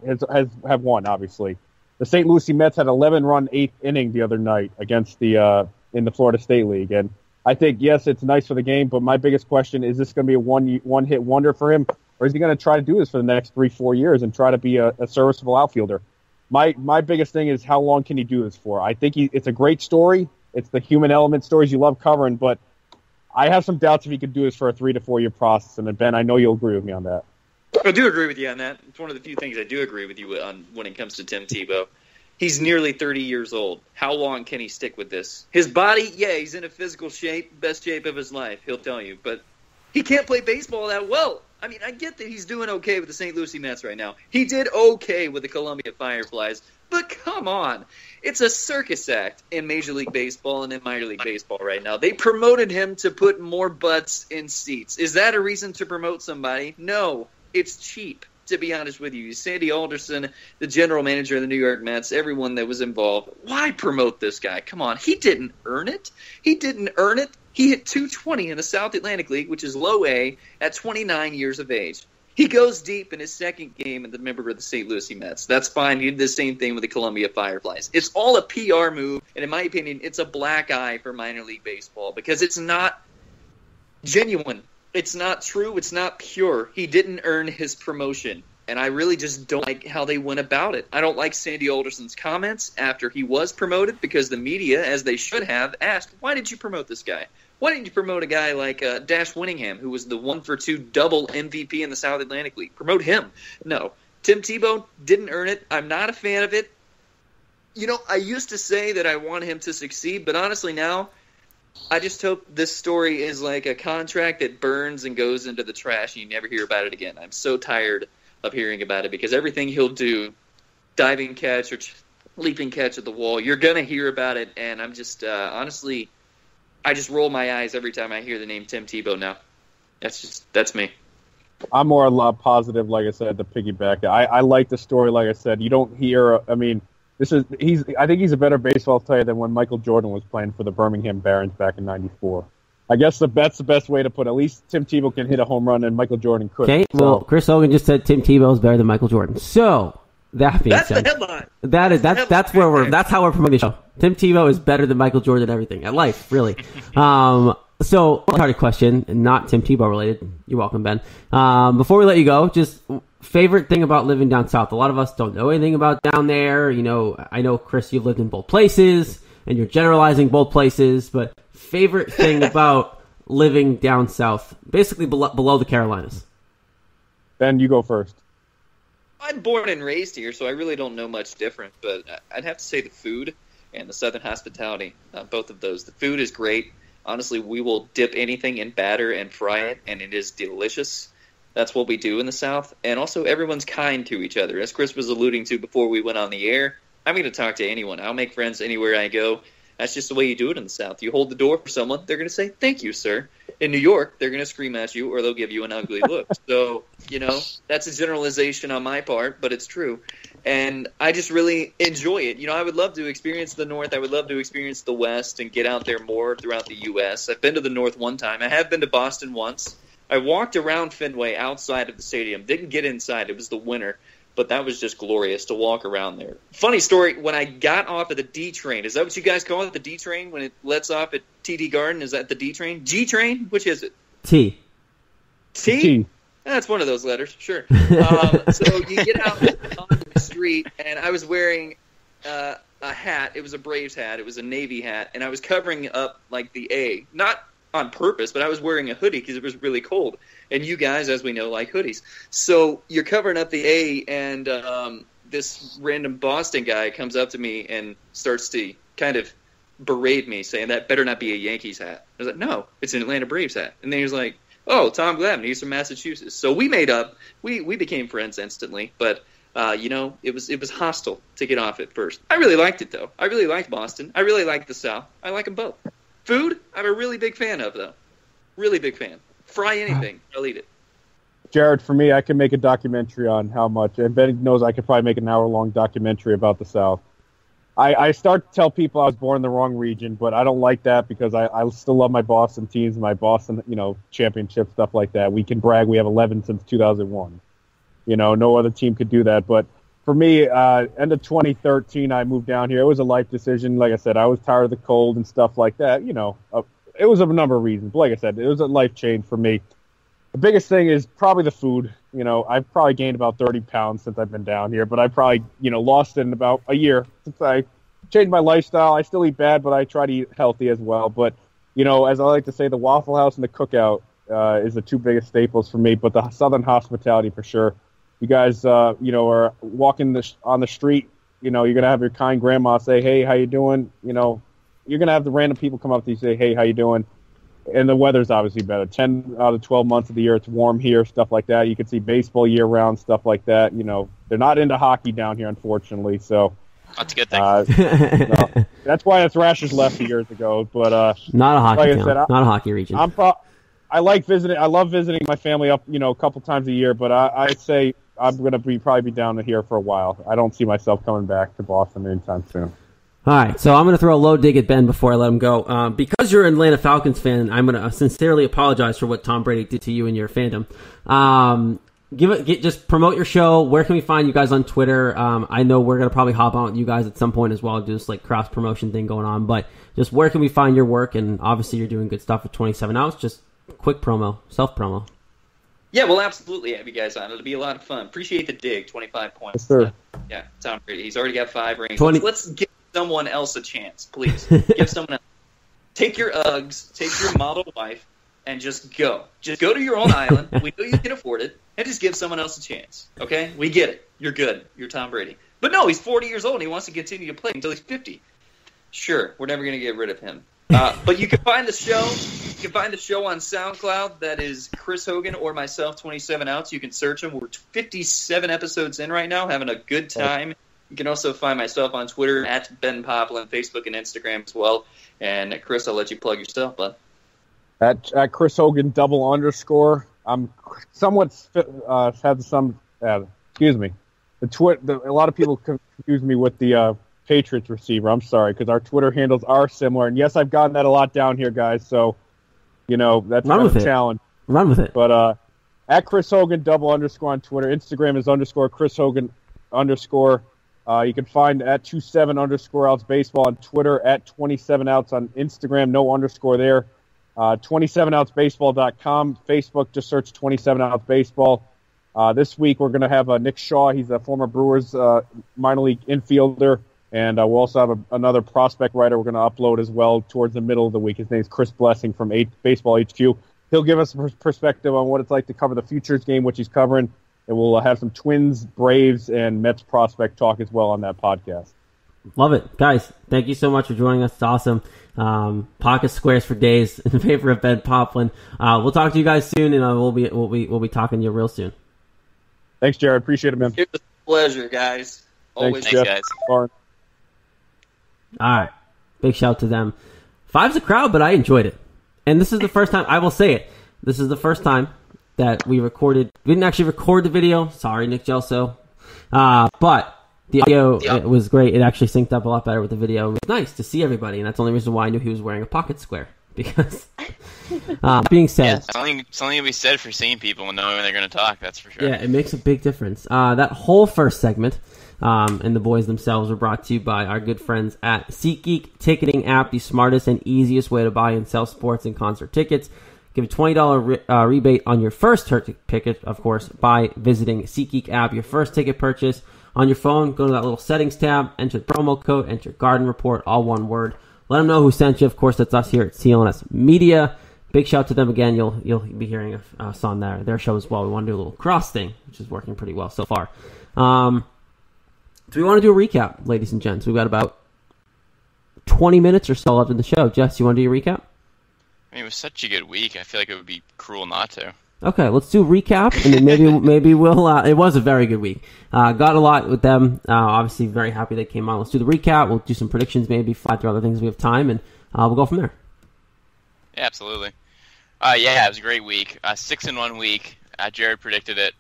have won, obviously. The St. Lucie Mets had an 11-run 8th inning the other night against in the Florida State League. And I think, yes, it's nice for the game, but my biggest question is this going to be a one-hit wonder for him, or is he going to try to do this for the next 3-4 years and try to be a serviceable outfielder? My biggest thing is how long can he do this for? I think it's a great story. It's the human element stories you love covering, but I have some doubts if he could do this for a 3 to 4 year process. And Ben, I know you'll agree with me on that. I do agree with you on that. It's one of the few things I do agree with you on when it comes to Tim Tebow. He's nearly 30 years old. How long can he stick with this? His body, he's in a physical shape, best shape of his life, he'll tell you. But he can't play baseball that well. I mean, I get that he's doing okay with the St. Lucie Mets right now. He did okay with the Columbia Fireflies. But come on. It's a circus act in Major League Baseball and in Minor League Baseball right now. They promoted him to put more butts in seats. Is that a reason to promote somebody? No. It's cheap, to be honest with you. Sandy Alderson, the general manager of the New York Mets, everyone that was involved. Why promote this guy? Come on. He didn't earn it. He hit .220 in the South Atlantic League, which is low A, at 29 years of age. He goes deep in his second game as a member of the St. Lucie Mets. That's fine. He did the same thing with the Columbia Fireflies. It's all a PR move, and in my opinion, it's a black eye for minor league baseball because it's not genuine. It's not true. It's not pure. He didn't earn his promotion, and I really just don't like how they went about it. I don't like Sandy Alderson's comments after he was promoted because the media, as they should have, asked, why did you promote this guy? Why didn't you promote a guy like Dash Winningham, who was the 1-for-2 double MVP in the South Atlantic League? Promote him. No. Tim Tebow didn't earn it. I'm not a fan of it. I used to say that I want him to succeed, but honestly now, I just hope this story is like a contract that burns and goes into the trash and you never hear about it again. I'm so tired of hearing about it because everything he'll do, diving catch or leaping catch at the wall, you're going to hear about it, and I'm just, honestly, I just roll my eyes every time I hear the name Tim Tebow now. That's me. I'm more a lot positive, like I said, to piggyback. I like the story, like I said. You don't hear, I think he's a better baseball player than when Michael Jordan was playing for the Birmingham Barons back in '94. I guess that's the best way to put it. At least Tim Tebow can hit a home run and Michael Jordan could. Okay, well, Chris Hogan just said Tim Tebow is better than Michael Jordan. So, that being said, the headline. That's how we're promoting the show. Tim Tebow is better than Michael Jordan at everything. At life, really. So, hard question, not Tim Tebow related. You're welcome, Ben. Before we let you go, just favorite thing about living down south. A lot of us don't know anything about down there. I know, Chris, you've lived in both places, and you're generalizing both places, but favorite thing about living down south, basically below the Carolinas. Ben, you go first. I'm born and raised here, so I really don't know much different, but I'd have to say the food and the Southern hospitality, both of those. The food is great. Honestly, we will dip anything in batter and fry it, and it is delicious. That's what we do in the South. And also, everyone's kind to each other. As Chris was alluding to before we went on the air, I'm going to talk to anyone. I'll make friends anywhere I go. That's just the way you do it in the South. You hold the door for someone, they're going to say, thank you, sir. In New York, they're going to scream at you or they'll give you an ugly look. So, that's a generalization on my part, but it's true. And I just really enjoy it. I would love to experience the North. I would love to experience the West and get out there more throughout the U.S. I've been to the North one time. I have been to Boston once. I walked around Fenway outside of the stadium. Didn't get inside. It was the winter. But that was just glorious to walk around there. Funny story, when I got off of the D train, is that what you guys call it, the D train, when it lets off at TD Garden? Is that the D train? G train? Which is it? T. T? That's one of those letters, sure. So you get out on the street, and I was wearing a hat. It was a Braves hat. It was a Navy hat, and I was covering up like the A. Not on purpose, but I was wearing a hoodie because it was really cold. And you guys, as we know, like hoodies. So you're covering up the A, and this random Boston guy comes up to me and starts to kind of berate me, saying that better not be a Yankees hat. I was like, no, it's an Atlanta Braves hat. And then he was like, oh, Tom Glavine, he's from Massachusetts. So we made up. We became friends instantly, but it was hostile to get off at first. I really liked it, though. I really liked Boston. I really liked the South. I like them both. Food, I'm a really big fan of, though. Really big fan. Fry anything, I'll eat it. Jared, for me, I can make a documentary on how much, and Ben knows I could probably make an hour-long documentary about the South. I start to tell people I was born in the wrong region, but I don't like that because I still love my Boston teams, my Boston, championship, stuff like that. We can brag we have 11 since 2001. No other team could do that. But for me, end of 2013, I moved down here. It was a life decision. Like I said, I was tired of the cold and stuff like that. It was a number of reasons. But like I said, it was a life change for me. The biggest thing is probably the food. I've probably gained about 30 pounds since I've been down here, but I probably, lost it in about a year since I changed my lifestyle. I still eat bad, but I try to eat healthy as well. But, as I like to say, the Waffle House and the Cookout is the two biggest staples for me, but the Southern hospitality for sure. You guys, are walking on the street, you're going to have your kind grandma say, hey, how you doing? You're going to have the random people come up to you and say, hey, how you doing? And the weather's obviously better. 10 out of 12 months of the year, it's warm here, stuff like that. You can see baseball year-round, stuff like that. They're not into hockey down here, unfortunately. So that's a good thing. That's why the Thrashers left years ago. But not a hockey town, not a hockey region. I like visiting. I love visiting my family up, a couple times a year. But I'd say I'm going to probably be down here for a while. I don't see myself coming back to Boston anytime soon. All right, so I'm going to throw a low dig at Ben before I let him go. Because you're an Atlanta Falcons fan, I'm going to sincerely apologize for what Tom Brady did to you and your fandom. Just promote your show. Where can we find you guys on Twitter? I know we're going to probably hop on with you guys at some point as well, do this cross promotion thing going on. But just where can we find your work? And obviously you're doing good stuff with 27 Outs. Just quick promo, self promo. Yeah, we'll absolutely have you guys on. It'll be a lot of fun. Appreciate the dig. 25 points. Yes, sir. Yeah, Tom Brady. He's already got 5 rings. 20. Let's give someone else a chance, please. Give someone else. Take your Uggs, take your model wife, and just go. Just go to your own island. We know you can afford it, and just give someone else a chance. Okay? We get it. You're good. You're Tom Brady. But no, he's 40 years old, and he wants to continue to play until he's 50. Sure, we're never going to get rid of him. But you can find the show. You can find the show on SoundCloud. That is Chris Hogan or myself, 27 Outs. You can search them. We're 57 episodes in right now, having a good time. You can also find myself on Twitter at Ben Poplin, Facebook and Instagram as well. And Chris, I'll let you plug yourself, bud. At Chris Hogan _. I'm somewhat had some. Excuse me. A lot of people confuse me with the Patriots receiver. I'm sorry, because our Twitter handles are similar. And yes, I've gotten that a lot down here, guys. So that's kind of a challenge. Run with it. But at Chris Hogan _ on Twitter. Instagram is _Chris Hogan _. You can find at 27 _outs baseball on Twitter, at 27 outs on Instagram, no underscore there. 27outsbaseball.com. Facebook, just search 27 outs baseball. This week we're going to have Nick Shaw. He's a former Brewers minor league infielder. And we'll also have another prospect writer we're going to upload as well towards the middle of the week. His name is Chris Blessing from Baseball HQ. He'll give us a perspective on what it's like to cover the Futures game, which he's covering. And we'll have some Twins, Braves, and Mets prospect talk as well on that podcast. Love it. Guys, thank you so much for joining us. It's awesome. Pocket squares for days in favor of Ben Poplin. We'll talk to you guys soon, and we'll be talking to you real soon. Thanks, Jared. Appreciate it, man. It was a pleasure, guys. Always. Thanks, guys. All right. Big shout to them. 5's a crowd, but I enjoyed it. And this is the first time, I will say it, this is the first time that we didn't actually record the video. Sorry, Nick Gelso. But the audio it was great. It actually synced up a lot better with the video. It was nice to see everybody, and that's the only reason why I knew he was wearing a pocket square. Because, being said... Yeah, something to be said for seeing people and knowing when they're going to talk, that's for sure. Yeah, it makes a big difference. That whole first segment, and the boys themselves were brought to you by our good friends at SeatGeek Ticketing app, the smartest and easiest way to buy and sell sports and concert tickets. Give a $20 rebate on your first ticket, of course, by visiting SeatGeek app. Your first ticket purchase on your phone, go to that little settings tab, enter the promo code, enter Garden Report, all one word. Let them know who sent you. Of course, that's us here at CLNS Media. Big shout to them again. You'll be hearing us on their show as well. We want to do a little cross thing, which is working pretty well so far. Do we want to do a recap, ladies and gents? We've got about 20 minutes or so left in the show. Jess, you want to do your recap? I mean, it was such a good week. I feel like it would be cruel not to. Okay, let's do a recap, and then maybe we'll. It was a very good week. Got a lot with them. Obviously, very happy they came on. Let's do the recap. We'll do some predictions, maybe fly through other things we have time, and we'll go from there. Yeah, absolutely. It was a great week. 6-1 week. Jared predicted it.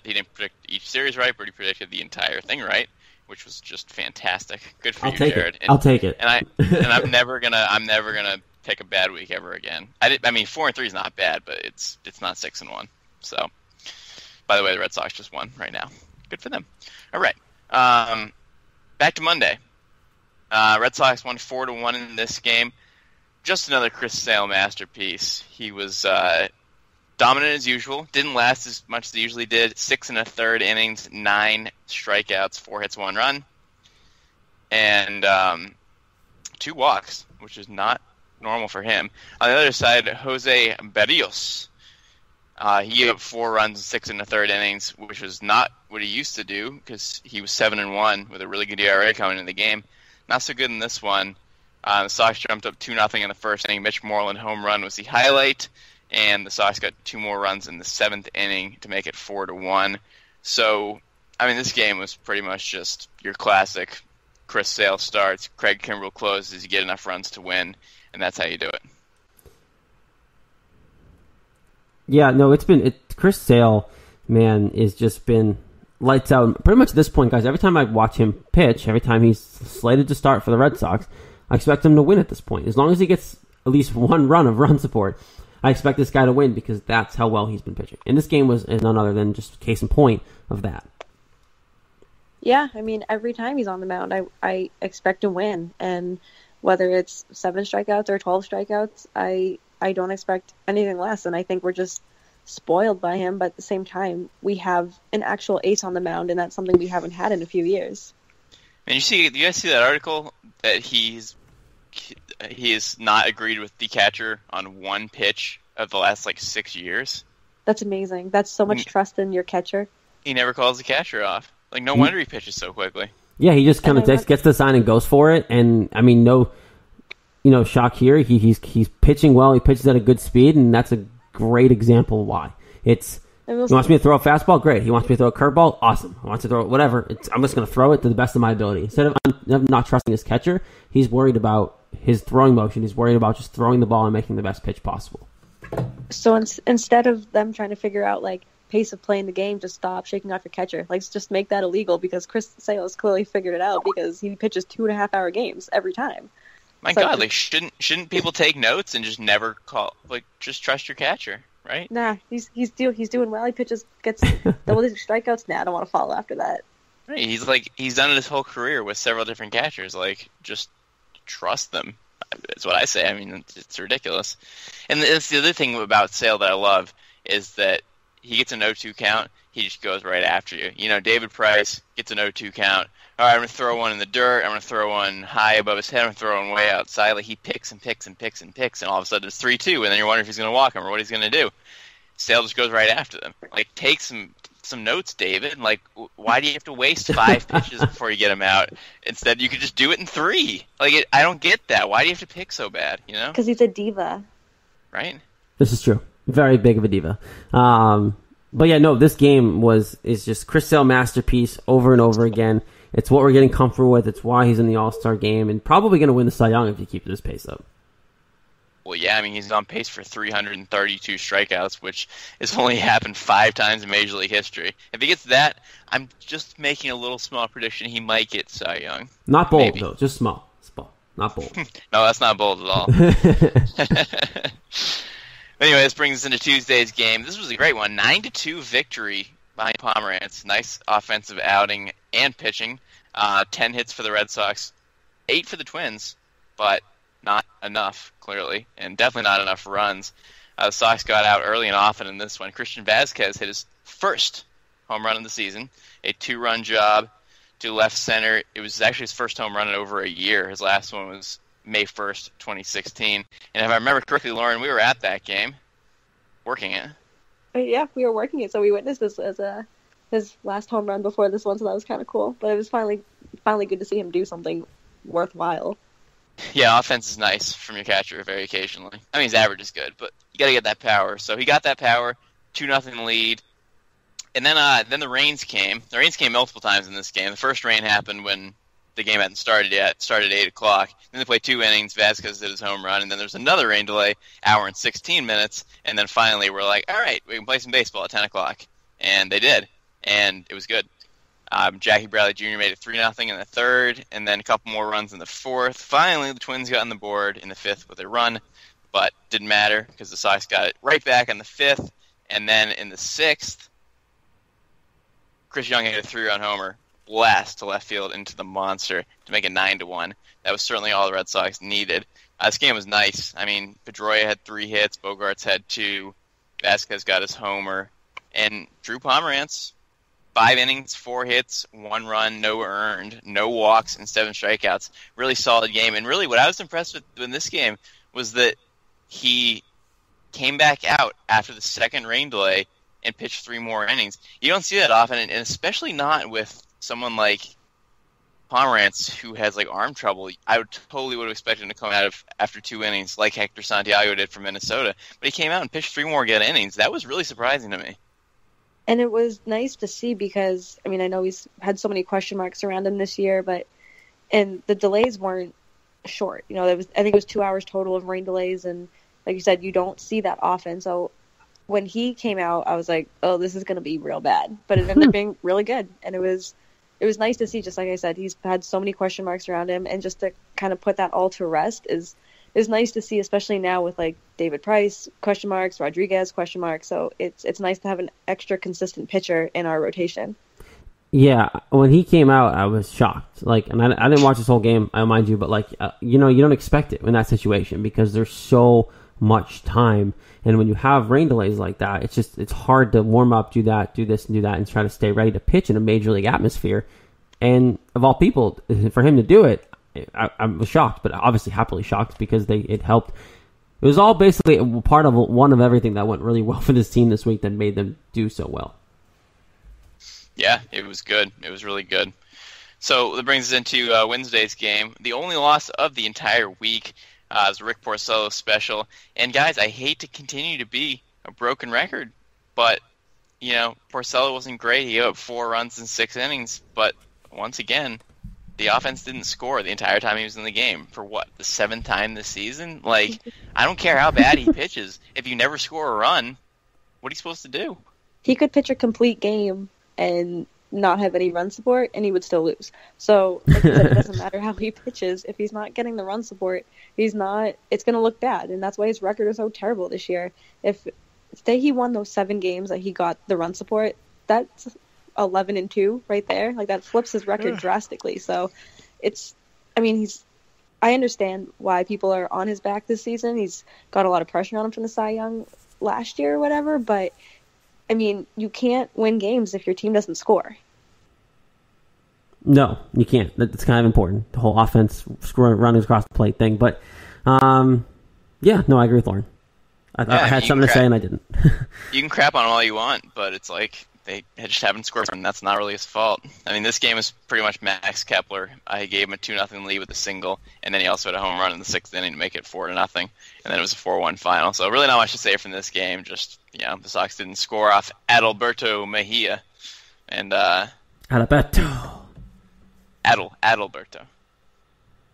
He didn't predict each series right, but he predicted the entire thing right, which was just fantastic. Good for you, Jared. I'll take it. And I'm never gonna pick a bad week ever again. I mean, 4-3 is not bad, but it's not 6-1. So, by the way, the Red Sox just won right now. Good for them. All right. Back to Monday. Red Sox won 4-1 in this game. Just another Chris Sale masterpiece. He was dominant as usual. Didn't last as much as he usually did. 6 1/3 innings, 9 strikeouts, 4 hits, 1 run, and 2 walks, which is not normal for him. On the other side, Jose Berrios. He gave up 4 runs in 6 1/3 innings, which was not what he used to do because he was 7-1 with a really good ERA coming into the game. Not so good in this one. The Sox jumped up 2-0 in the first inning. Mitch Moreland home run was the highlight, and the Sox got 2 more runs in the 7th inning to make it 4-1. So, I mean, this game was pretty much just your classic Chris Sale starts, Craig Kimbrell closes, you get enough runs to win, and that's how you do it. Yeah, no, Chris Sale, man, is just been lights out. Pretty much at this point, guys, every time I watch him pitch, every time he's slated to start for the Red Sox, I expect him to win at this point. As long as he gets at least 1 run of run support, I expect this guy to win because that's how well he's been pitching. And this game was none other than just case in point of that. Yeah, I mean, every time he's on the mound, I expect to win. And whether it's 7 strikeouts or 12 strikeouts, I don't expect anything less. And I think we're just spoiled by him. But at the same time, we have an actual ace on the mound, and that's something we haven't had in a few years. And you guys see that article that he has not agreed with the catcher on 1 pitch of the last 6 years? That's amazing. That's so much trust in your catcher. He never calls the catcher off. No wonder he pitches so quickly. Yeah, he just kind of gets the sign and goes for it. And I mean, no shock here. He's pitching well. He pitches at a good speed, and that's a great example of why. He wants me to throw a fastball, great. He wants me to throw a curveball, awesome. He wants to throw whatever. I'm just going to throw it to the best of my ability. Instead of not trusting his catcher, he's worried about his throwing motion. He's worried about just throwing the ball and making the best pitch possible. So instead of them trying to figure out pace of play in the game, just stop shaking off your catcher. Just make that illegal because Chris Sale has clearly figured it out because he pitches 2.5-hour games every time. My God, shouldn't people take notes and just never call? Just trust your catcher, right? Nah, he's doing well. He gets double-digit strikeouts. Nah, I don't want to follow after that. Right, he's done it his whole career with several different catchers. Just trust them. That's what I say. I mean, it's ridiculous. And that's the other thing about Sale that I love is that he gets an 0-2 count, he just goes right after you. David Price gets an 0-2 count. All right, I'm going to throw one in the dirt. I'm going to throw one high above his head. I'm going to throw one way outside. He picks and picks and picks and picks, and all of a sudden it's 3-2, and then you're wondering if he's going to walk him or what he's going to do. Sale just goes right after them. Take some notes, David. Why do you have to waste 5 pitches before you get him out? Instead, you could just do it in 3. I don't get that. Why do you have to pick so bad, Because he's a diva. Right? This is true. Very big of a diva. But yeah, no, this game is just Chris Sale masterpiece over and over again. It's what we're getting comfortable with. It's why he's in the All-Star game and probably going to win the Cy Young if he keeps this pace up. Well, yeah, I mean, he's on pace for 332 strikeouts, which has only happened 5 times in Major League history. If he gets that, I'm just making a little small prediction he might get Cy Young. Not bold, though. Just small. Not bold. No, that's not bold at all. Anyway, this brings us into Tuesday's game. This was a great one. 9-2 victory behind Pomerantz. Nice offensive outing and pitching. 10 hits for the Red Sox, 8 for the Twins, but not enough, clearly, and definitely not enough runs. The Sox got out early and often in this one. Christian Vazquez hit his first home run of the season, a 2-run job to left center. It was actually his first home run in over a year. His last one was May 1st, 2016. And if I remember correctly, Lauren, we were at that game, working it. Yeah, we were working it, so we witnessed this as his last home run before this one, so that was kind of cool. But it was finally good to see him do something worthwhile. Yeah, offense is nice from your catcher very occasionally. I mean, his average is good, but you got to get that power. So he got that power, 2-0 lead. And then the rains came. The rains came multiple times in this game. The first rain happened when the game hadn't started yet. It started at 8 o'clock. Then they played 2 innings. Vasquez did his home run. And then there's another rain delay, hour and 16 minutes. And then finally we're like, all right, we can play some baseball at 10 o'clock. And they did. And it was good. Jackie Bradley Jr. made it 3-0 in the third, and then a couple more runs in the fourth. Finally, the Twins got on the board in the fifth with a run, but didn't matter because the Sox got it right back in the fifth. And then in the sixth, Chris Young hit a 3-run homer, blast to left field into the monster to make it 9-1. That was certainly all the Red Sox needed. This game was nice. I mean, Pedroia had 3 hits, Bogarts had 2, Vasquez got his homer, and Drew Pomerantz, 5 innings, 4 hits, 1 run, no earned, no walks, and 7 strikeouts. Really solid game. And really what I was impressed with in this game was that he came back out after the second rain delay and pitched 3 more innings. You don't see that often, and especially not with someone like Pomerantz who has like arm trouble. I would have expected him to come out after 2 innings like Hector Santiago did from Minnesota. But he came out and pitched 3 more good innings. That was really surprising to me. And it was nice to see because, I mean, I know he's had so many question marks around him this year, and the delays weren't short. You know, I think it was 2 hours total of rain delays, and like you said, you don't see that often. So when he came out, I was like, oh, this is going to be real bad. But it ended up being really good, and it was nice to see, just like I said, he's had so many question marks around him, and just to kind of put that all to rest is nice to see, especially now with like David Price question marks, Rodriguez question marks. So it's nice to have an extra consistent pitcher in our rotation. Yeah, when he came out, I was shocked. Like, and I didn't watch this whole game, I mind you, but like, you don't expect it in that situation because there's so much time, and when you have rain delays like that, it's hard to warm up, do that, do this, and do that, and try to stay ready to pitch in a major league atmosphere. And of all people, for him to do it, I was shocked, but obviously happily shocked because it helped. It was all basically part of one of everything that went really well for this team this week that made them do so well. Yeah, it was good. It was really good. So that brings us into Wednesday's game. The only loss of the entire week was Rick Porcello special. And guys, I hate to continue to be a broken record, but Porcello wasn't great. He gave up 4 runs in 6 innings, but once again, the offense didn't score the entire time he was in the game for the 7th time this season. Like, I don't care how bad he pitches. If you never score a run, what are you supposed to do? He could pitch a complete game and not have any run support, and he would still lose. So like I said, it doesn't matter how he pitches. If he's not getting the run support, it's going to look bad, and that's why his record is so terrible this year. If say he won those 7 games that he got the run support, that's 11-2 right there. Like, that flips his record drastically. So I understand why people are on his back this season. He's got a lot of pressure on him from the Cy Young last year or whatever, but I mean, you can't win games if your team doesn't score. No, you can't. That's kind of important. The whole offense running across the plate thing. But I agree with Lauren. I had something to say and I didn't. You can crap on him all you want, but it's like they just haven't scored, and that's not really his fault. I mean, this game is pretty much Max Kepler. I gave him a 2-0 lead with a single, and then he also had a home run in the 6th inning to make it 4-0, and then it was a 4-1 final. So really not much to say from this game. Just, the Sox didn't score off Adalberto Mejia. And, Adalberto. Adalberto.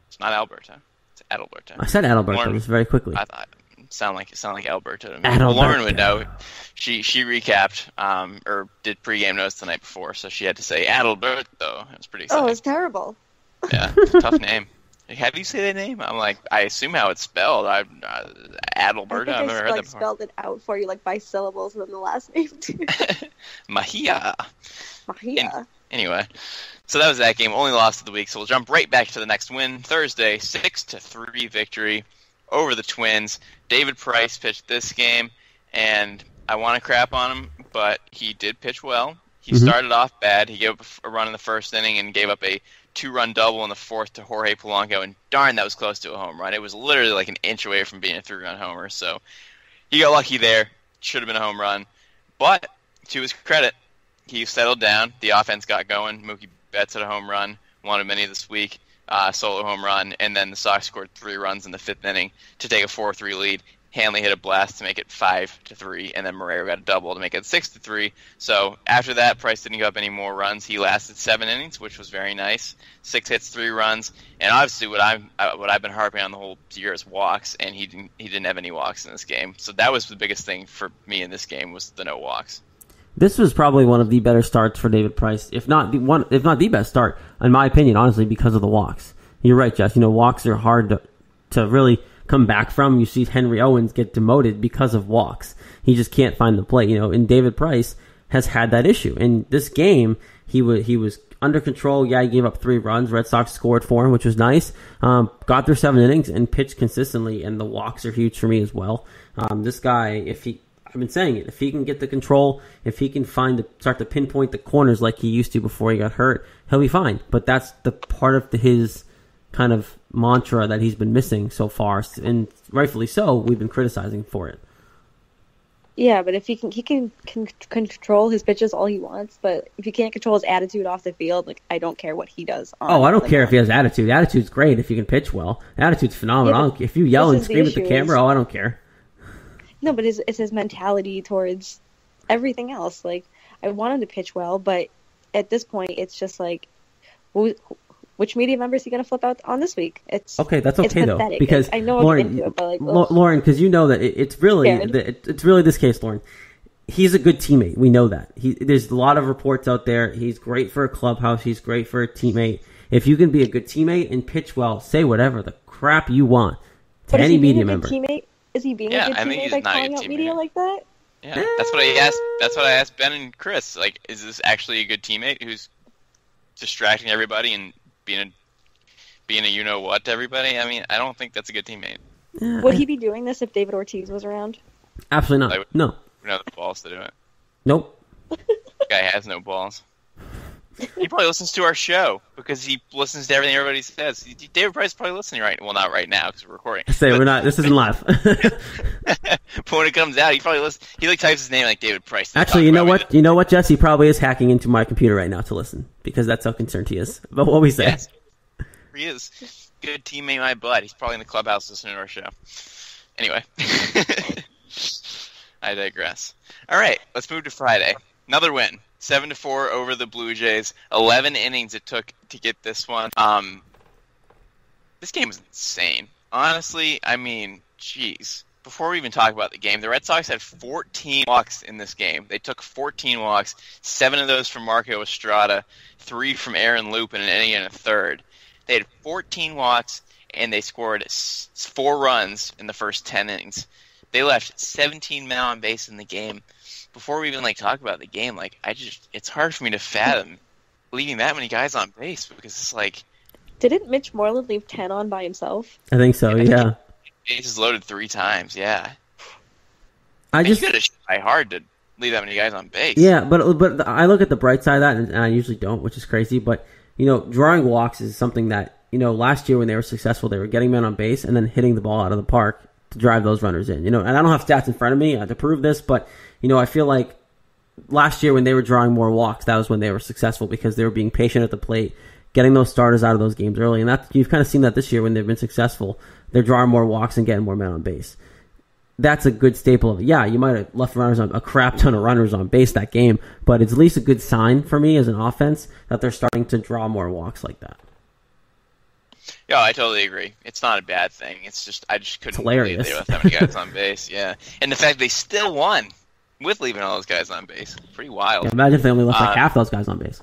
It's not Alberto. It's Adalberto. I said Adalberto just very quickly. I thought sound like Alberto to me. Well, Lauren would know. She recapped or did pregame notes the night before, so she had to say Adalberto. It was pretty exciting. Oh, it's terrible. Yeah, it's a tough name. How do you say that name? I'm like, I assume how it's spelled. Adalberto. I've never heard that before. Spelled it out for you, like by syllables, and then the last name too. Mejia. Anyway, so that was that game. Only loss of the week. So we'll jump right back to the next win. Thursday, 6-3 victory over the Twins. David Price pitched this game, and I want to crap on him, but he did pitch well. He started off bad. He gave up a run in the first inning and gave up a 2-run double in the 4th to Jorge Polanco, and darn, that was close to a home run. It was literally like an inch away from being a 3-run homer, so he got lucky there. Should have been a home run. But to his credit, he settled down. The offense got going. Mookie Betts had a home run, one of many this week. solo home run, and then the Sox scored 3 runs in the 5th inning to take a 4-3 lead. Hanley hit a blast to make it 5-3, and then Marrero got a double to make it 6-3. So after that, Price didn't give up any more runs. He lasted 7 innings, which was very nice. 6 hits, 3 runs, and obviously what I've been harping on the whole year is walks, and he didn't have any walks in this game. So that was the biggest thing for me in this game was the no walks. This was probably one of the better starts for David Price, if not the best start, in my opinion, honestly, because of the walks. You're right, Jess. Walks are hard to really come back from. You see Henry Owens get demoted because of walks. He just can't find the plate, and David Price has had that issue. In this game, he was under control. Yeah, he gave up 3 runs. Red Sox scored for him, which was nice. Got through 7 innings and pitched consistently, and the walks are huge for me as well. This guy, I've been saying it, if he can get the control, if he can start to pinpoint the corners like he used to before he got hurt, he'll be fine. But that's the part of his kind of mantra that he's been missing so far, and rightfully so. We've been criticizing for it. Yeah, but if he can control his pitches all he wants, but if he can't control his attitude off the field, I don't care what he does. I don't care if he has attitude. Attitude's great if you can pitch well. Attitude's phenomenal. Yeah, if you yell and scream at the camera, I don't care. No, but it's his mentality towards everything else. I want him to pitch well, but at this point, it's just which media member is he going to flip out on this week? That's okay though, because I know Lauren, I'll get into it, but Lauren, because you know that it's really this case, Lauren. He's a good teammate. We know that. There's a lot of reports out there. He's great for a clubhouse. He's great for a teammate. If you can be a good teammate and pitch well, say whatever the crap you want to any media member. Teammate? Is he being a good teammate by calling out media like that? Yeah, that's what I asked. That's what I asked Ben and Chris. Is this actually a good teammate who's distracting everybody and being a you know what to everybody? I mean, I don't think that's a good teammate. Yeah. Would he be doing this if David Ortiz was around? Absolutely not. No. We don't have the balls to do it. Nope. The guy has no balls. He probably listens to our show because he listens to everything everybody says. David Price is probably listening not right now because we're recording. We're not. This isn't live. But when it comes out, he probably listens. He types his name like David Price. Actually, you know what? You know what, Jess? He probably is hacking into my computer right now to listen because that's how concerned he is about what we say. Yes. He is. Good teammate, my bud. He's probably in the clubhouse listening to our show. Anyway. I digress. All right, let's move to Friday. Another win. 7-4 over the Blue Jays. 11 innings it took to get this one. This game was insane. Honestly, I mean, jeez. Before we even talk about the game, the Red Sox had 14 walks in this game. They took 14 walks, 7 of those from Marco Estrada, 3 from Aaron Loop in an inning and a third. They had 14 walks, and they scored 4 runs in the first 10 innings. They left 17 men on base in the game. Before we even talk about the game, it's hard for me to fathom leaving that many guys on base because it's Didn't Mitch Moreland leave 10 on by himself? I think so. Yeah. Bases loaded 3 times. Yeah. You could have tried hard to leave that many guys on base. Yeah, but I look at the bright side of that, and I usually don't, which is crazy. But drawing walks is something that last year when they were successful, they were getting men on base and then hitting the ball out of the park to drive those runners in. And I don't have stats in front of me to prove this, but I feel like last year when they were drawing more walks, that was when they were successful because they were being patient at the plate, getting those starters out of those games early. And you've kind of seen that this year when they've been successful. They're drawing more walks and getting more men on base. That's a good staple of it. Yeah, you might have left a crap ton of runners on base that game, but it's at least a good sign for me as an offense that they're starting to draw more walks like that. Yeah, I totally agree. It's not a bad thing. It's just I just couldn't believe they left that many guys on base. Yeah, and the fact they still won with leaving all those guys on base, pretty wild. Yeah, imagine if they only left half those guys on base.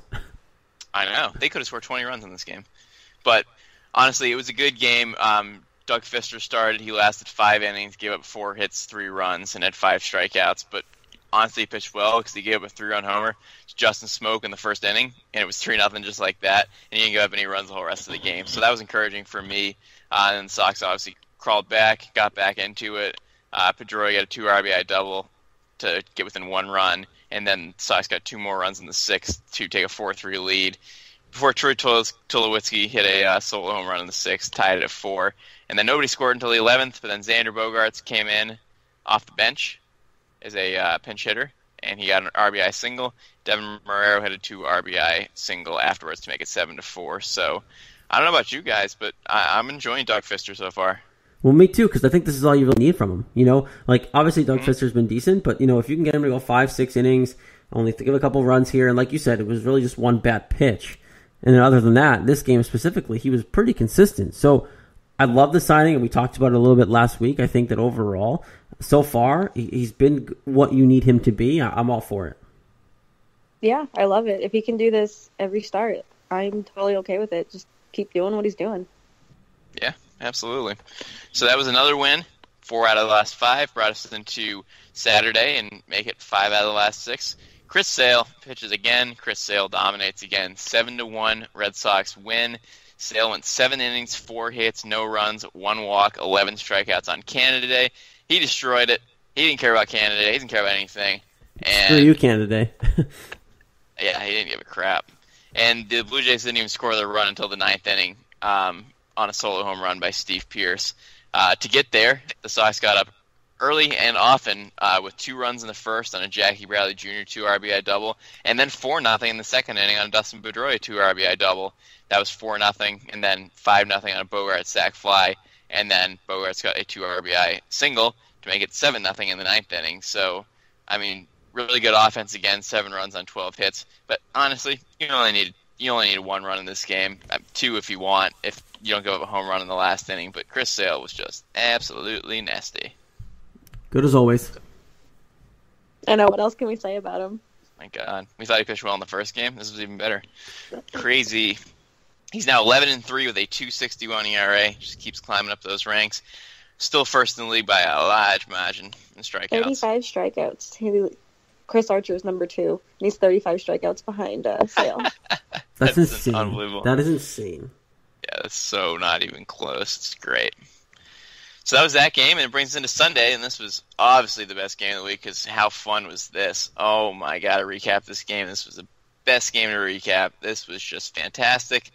I know they could have scored 20 runs in this game, but honestly, it was a good game. Doug Fister started. He lasted 5 innings, gave up 4 hits, 3 runs, and had 5 strikeouts. But honestly, he pitched well because he gave up a 3-run homer to Justin Smoke in the first inning, and it was 3-0 just like that. And he didn't give up any runs the whole rest of the game. So that was encouraging for me. And the Sox obviously crawled back, got back into it. Pedroia got a 2 RBI double to get within 1 run, and then the Sox got 2 more runs in the 6th to take a 4-3 lead. Before Troy Tulowitzki hit a solo home run in the 6th, tied it at 4. And then nobody scored until the 11th, but then Xander Bogaerts came in off the bench as a pinch hitter, and he got an RBI single. Devin Marrero had a 2 RBI single afterwards to make it 7-4. So I don't know about you guys, but I'm enjoying Doug Fister so far. Well, me too, because I think this is all you really need from him. You know, like, obviously Doug Fister's been decent, but, you know, if you can get him to go 5-6 innings, only to give a couple runs here, and like you said, it was really just one bad pitch. And then other than that, this game specifically, he was pretty consistent. So I love the signing, and we talked about it a little bit last week. I think that overall, so far, he's been what you need him to be. I'm all for it. Yeah, I love it. If he can do this every start, I'm totally okay with it. Just keep doing what he's doing. Yeah, absolutely. So that was another win. 4 out of the last 5 brought us into Saturday and make it 5 out of the last 6. Chris Sale pitches again. Chris Sale dominates again. 7-1 Red Sox win. Sale went 7 innings, 4 hits, no runs, 1 walk, 11 strikeouts on Canada Day. He destroyed it. He didn't care about Canada Day. He didn't care about anything. And Screw you, Canada Day. yeah, he didn't give a crap. And the Blue Jays didn't even score their run until the 9th inning on a solo home run by Steve Pearce. To get there, the Sox got up early and often with 2 runs in the first on a Jackie Bradley Jr. 2 RBI double, and then 4-0 in the second inning on a Dustin Pedroia 2 RBI double. That was 4-0, and then 5-0 on a Bogaerts sac fly, and then Bogaerts got a 2 RBI single to make it 7-0 in the 9th inning. So, I mean, really good offense again, 7 runs on 12 hits. But honestly, you only need 1 run in this game, 2 if you want, if you don't give up a home run in the last inning. But Chris Sale was just absolutely nasty. Good as always. I know. What else can we say about him? My God. We thought he pitched well in the first game. This was even better. Crazy. He's now 11-3 with a 2.61 ERA. Just keeps climbing up those ranks. Still first in the league by a large margin in strikeouts. 35 strikeouts. Chris Archer is number 2. And he's 35 strikeouts behind Sale. That's insane. Unbelievable. That is insane. Yeah, that's so not even close. It's great. So that was that game, and it brings us into Sunday, and this was obviously the best game of the week because how fun was this? Oh, my God, to recap this game. This was the best game to recap. This was just fantastic.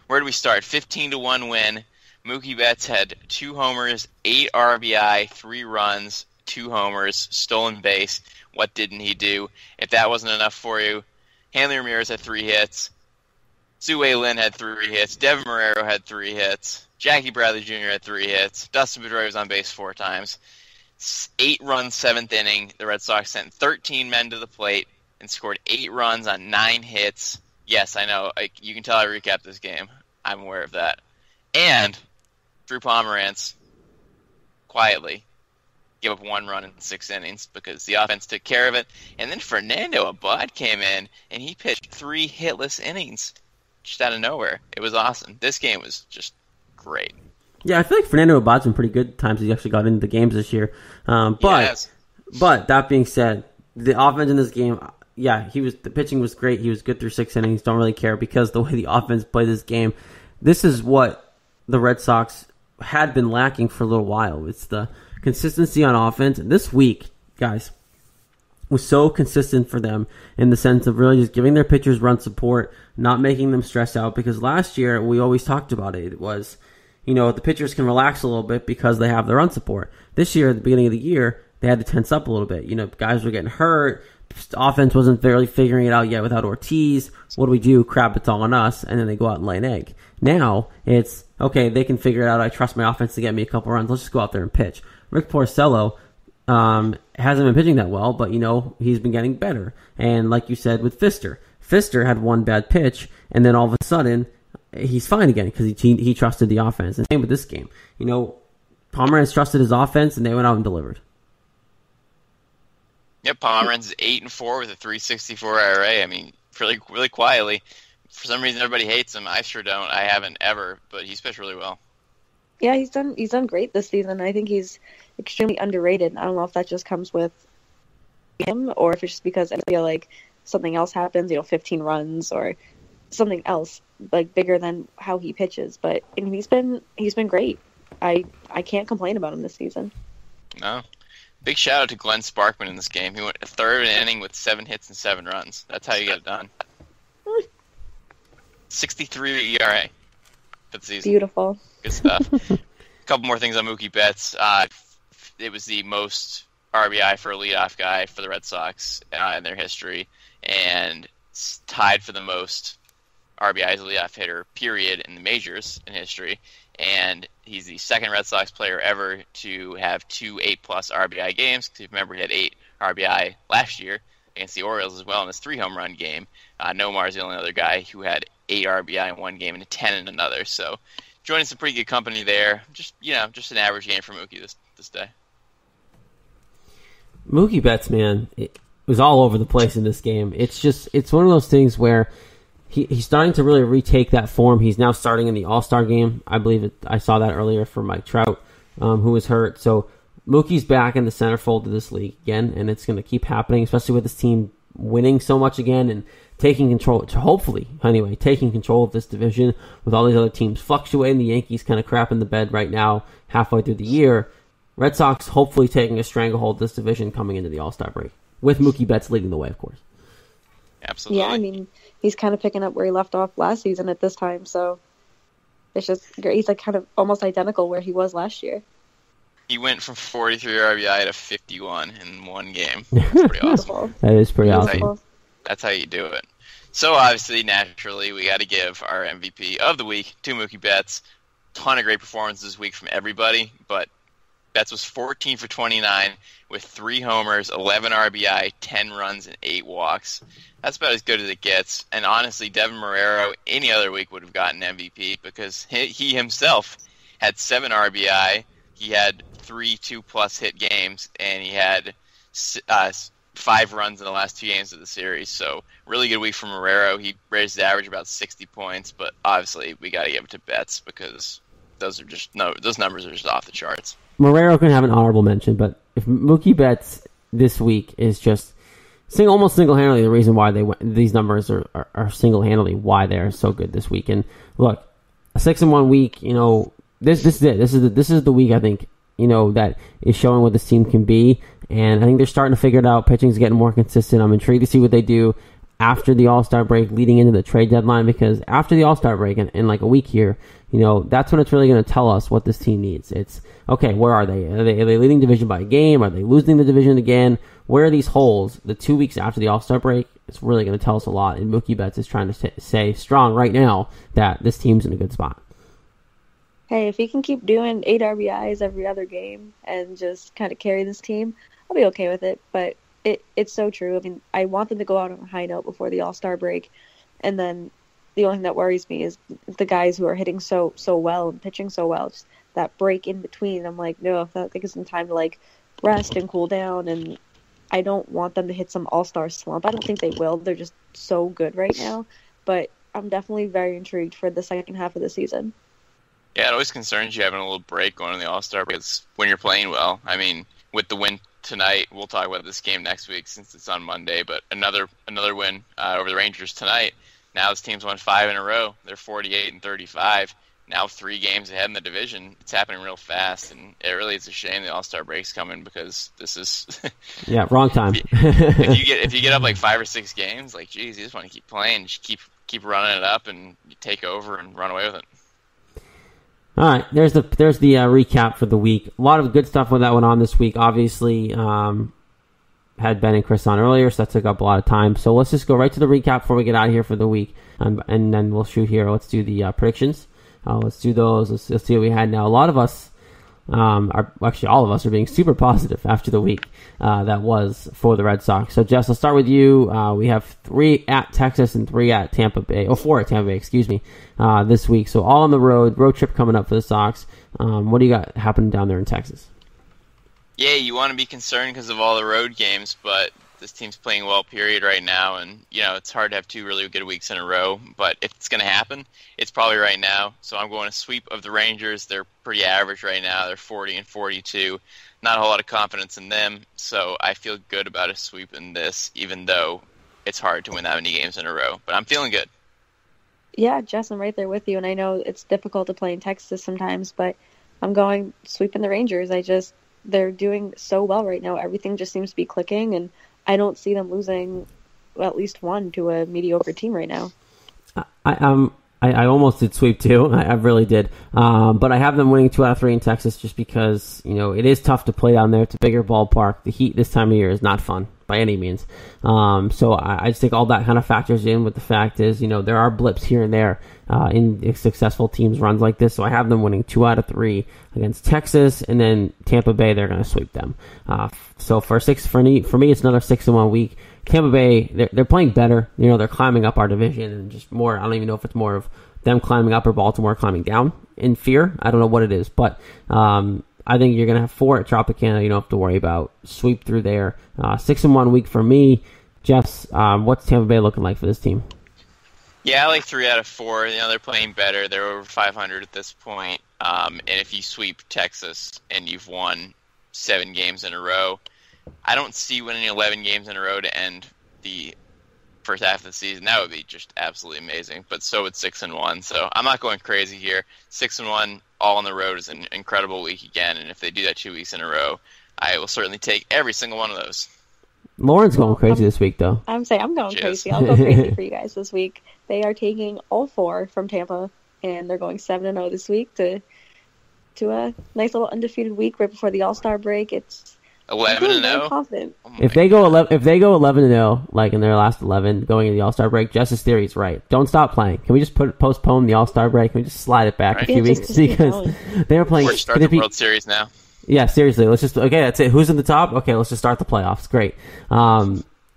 Where do we start? 15-1 win. Mookie Betts had 2 homers, 8 RBI, 3 runs, 2 homers, stolen base. What didn't he do? If that wasn't enough for you, Hanley Ramirez had 3 hits. Sue Lin had 3 hits. Devin Marrero had 3 hits. Jackie Bradley Jr. had 3 hits. Dustin Pedroia was on base 4 times. 8-run 7th inning. The Red Sox sent 13 men to the plate and scored 8 runs on 9 hits. Yes, I know. You can tell I recapped this game. I'm aware of that. And Drew Pomerantz quietly gave up 1 run in 6 innings because the offense took care of it. And then Fernando Abad came in and he pitched 3 hitless innings just out of nowhere. It was awesome. This game was just great. Yeah, I feel like Fernando Abad's been pretty good times he actually got into the games this year. But that being said, the offense in this game, yeah, the pitching was great. He was good through 6 innings. Don't really care because the way the offense played this game, this is what the Red Sox had been lacking for a little while. It's the consistency on offense. And this week, guys, was so consistent for them in the sense of really just giving their pitchers run support, not making them stress out. Because last year, we always talked about it. It was, the pitchers can relax a little bit because they have the run support. This year, at the beginning of the year, they had to tense up a little bit. Guys were getting hurt. The offense wasn't really figuring it out yet without Ortiz. What do we do? Crap, it's all on us. And then they go out and lay an egg. Now, it's, okay, they can figure it out. I trust my offense to get me a couple runs. Let's just go out there and pitch. Rick Porcello hasn't been pitching that well, but, he's been getting better. And like you said with Fister had 1 bad pitch, and then all of a sudden, he's fine again because he trusted the offense. And same with this game. Pomerantz trusted his offense, and they went out and delivered. Yep, Pomerantz is 8-4 with a 3.64 ERA. I mean, really, really quietly. For some reason, everybody hates him. I sure don't. I haven't ever, but he's pitched really well. Yeah, he's done great this season. I think he's extremely underrated. I don't know if that just comes with him or if it's just because I feel like something else happens, 15 runs or something else like bigger than how he pitches. But he's been great. I can't complain about him this season. No. Big shout out to Glenn Sparkman in this game. He went a third inning with 7 hits and 7 runs. That's how you get it done. 63 ERA for the season. Beautiful. Good stuff. A couple more things on Mookie Betts. It was the most RBI for a leadoff guy for the Red Sox in their history, and tied for the most RBI as a leadoff hitter, period, in the majors in history. And he's the second Red Sox player ever to have 2 8-plus RBI games. Because remember, he had 8 RBI last year against the Orioles as well in his 3 home run game. Nomar's the only other guy who had 8 RBI in one game and 10 in another. So joining some pretty good company there. Just an average game for Mookie this day. Mookie Betts, man, it was all over the place in this game. It's one of those things where he's starting to really retake that form. He's now starting in the All-Star game. I believe I saw that earlier for Mike Trout, who was hurt. So Mookie's back in the centerfold of this league again, and it's going to keep happening, especially with this team winning so much again and taking control, hopefully, anyway, taking control of this division with all these other teams fluctuating. The Yankees kind of crap in the bed right now, halfway through the year. Red Sox hopefully taking a stranglehold of this division coming into the All-Star break, with Mookie Betts leading the way, of course. Absolutely. Yeah, I mean, he's kind of picking up where he left off last season at this time, so it's just great. He's like kind of almost identical where he was last year. He went from 43 RBI to 51 in one game. That's pretty awesome. That is pretty awesome. That's how you do it. So obviously, naturally, we got to give our MVP of the week to Mookie Betts. Ton of great performances this week from everybody, but Betts was 14 for 29 with 3 homers, 11 RBI, 10 runs, and 8 walks. That's about as good as it gets. And honestly, Devin Marrero any other week would have gotten MVP because he himself had 7 RBI. He had 3 2-plus hit games, and he had 5 runs in the last 2 games of the series. So really good week for Marrero. He raised the average about 60 points, but obviously we got to give it to Betts because those numbers are just off the charts. Marrero can have an honorable mention, but if Mookie Betts this week is just almost single-handedly the reason why these numbers are single-handedly why they're so good this week. And look, a 6-1 week, this is it. This is the week I think that is showing what this team can be, and I think they're starting to figure it out. Pitching's getting more consistent. I'm intrigued to see what they do after the All-Star break, leading into the trade deadline, because after the All-Star break in like a week here, that's when it's really going to tell us what this team needs. It's okay. Where are they? Are they leading division by a game? Are they losing the division again? Where are these holes? The 2 weeks after the All-Star break, it's really going to tell us a lot. And Mookie Betts is trying to say strong right now that this team's in a good spot. Hey, if he can keep doing 8 RBIs every other game and just kind of carry this team, I'll be okay with it. But it's so true. I mean, I want them to go out on a high note before the All-Star break, and then the only thing that worries me is the guys who are hitting so well and pitching so well. Just that break in between. I'm like, no, that gives them time to rest and cool down, and I don't want them to hit some all-star slump. I don't think they will. They're just so good right now, but I'm definitely very intrigued for the second half of the season. Yeah, it always concerns you having a little break going to the All-Star break when you're playing well. I mean, with the win tonight, we'll talk about this game next week since it's on Monday, but another win over the Rangers tonight. Now this team's won 5 in a row. They're 48-35. Now 3 games ahead in the division. It's happening real fast, and it really is a shame the All-Star break's coming because this is yeah, wrong time. if you get up 5 or 6 games, geez, you just want to keep playing, just keep running it up, and you take over and run away with it. All right, there's the recap for the week. A lot of good stuff when that went on this week. Obviously, had Ben and Chris on earlier, so that took up a lot of time. So let's just go right to the recap before we get out of here for the week, and then we'll shoot here. Let's do the predictions. Let's do those. Let's see what we had now. A lot of us, actually all of us, are being super positive after the week that was for the Red Sox. So Jess, I'll start with you. We have 3 at Texas and 3 at Tampa Bay, 4 at Tampa Bay, excuse me, this week. So all on the road trip coming up for the Sox. What do you got happening down there in Texas? Yeah, you want to be concerned because of all the road games, but this team's playing well, period, right now, and it's hard to have 2 really good weeks in a row. But if it's going to happen, it's probably right now. So I'm going to sweep of the Rangers. They're pretty average right now. They're 40-42. Not a whole lot of confidence in them, so I feel good about a sweep in this, even though it's hard to win that many games in a row. But I'm feeling good. Yeah, Jess, I'm right there with you, and I know it's difficult to play in Texas sometimes, but I'm going sweeping the Rangers. They're doing so well right now. Everything just seems to be clicking, and I don't see them losing at least one to a mediocre team right now. I almost did sweep too. I really did. But I have them winning 2 out of 3 in Texas just because, it is tough to play down there. It's a bigger ballpark. The heat this time of year is not fun by any means. So I just think all that kind of factors in with the fact is, there are blips here and there in successful teams runs like this. So I have them winning 2 out of 3 against Texas, and then Tampa Bay, they're going to sweep them. So for me, it's another 6-1 week. Tampa Bay, they're playing better. They're climbing up our division, and just more. I don't even know if it's more of them climbing up or Baltimore climbing down in fear. I don't know what it is, but I think you're going to have 4 at Tropicana. You don't have to worry about sweep through there. 6-1 week for me. Jeff's, what's Tampa Bay looking like for this team? Yeah, I like 3 out of 4. They're playing better. They're over 500 at this point. And if you sweep Texas and you've won 7 games in a row, I don't see winning 11 games in a row to end the first half of the season. That would be just absolutely amazing. But so would 6-1. So I'm not going crazy here. 6-1 all on the road is an incredible week again. And if they do that 2 weeks in a row, I will certainly take every single one of those. Lauren's going crazy this week, though. I'm going crazy. I'll go crazy for you guys this week. They are taking all 4 from Tampa, and they're going 7-0 this week to a nice little undefeated week right before the All-Star break. It's 11-0. If they go 11-0, like in their last 11, going into the All-Star break, Justice Theory is right. Don't stop playing. Can we just postpone the All-Star break? Can we just slide it back a few weeks because they were playing? Or start the World Series now. Yeah, seriously. That's it. Who's in the top? Okay, let's just start the playoffs. Great.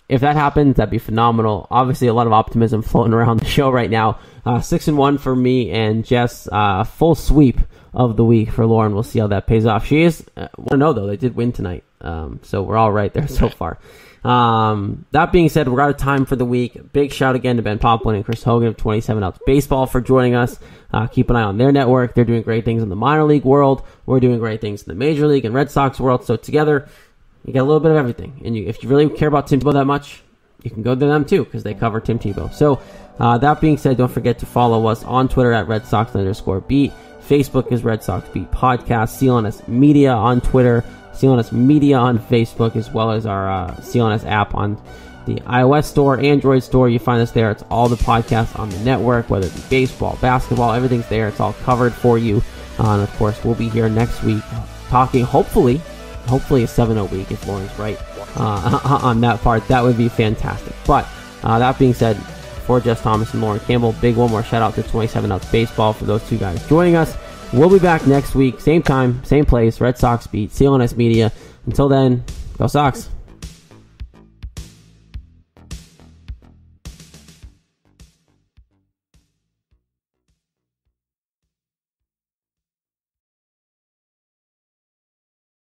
If that happens, that'd be phenomenal. Obviously, a lot of optimism floating around the show right now. 6-1 for me and Jess. Full sweep of the week for Lauren. We'll see how that pays off. She is. Want to know though? They did win tonight, so we're all right there so far. That being said, we're out of time for the week. Big shout again to Ben Poplin and Chris Hogan of 27 Outs Baseball for joining us. Keep an eye on their network. They're doing great things in the minor league world. We're doing great things in the major league and Red Sox world. So together, you get a little bit of everything. And if you really care about Tim Tebow that much, you can go to them too because they cover Tim Tebow. So that being said, don't forget to follow us on Twitter at @RedSox_beat. Facebook is Red Sox Beat Podcast. CLNS Media on Twitter. CLNS Media on Facebook, as well as our CLNS app on the iOS store, Android store. You find us there. It's all the podcasts on the network, whether it be baseball, basketball, everything's there. It's all covered for you. And of course, we'll be here next week talking, hopefully a 7-0 week if Lauren's right on that part. That would be fantastic. But that being said, for Jess Thomas and Lauren Campbell, big one more shout out to 27 Outs Baseball for those two guys joining us. We'll be back next week, same time, same place, Red Sox Beat, CLNS Media. Until then, go Sox.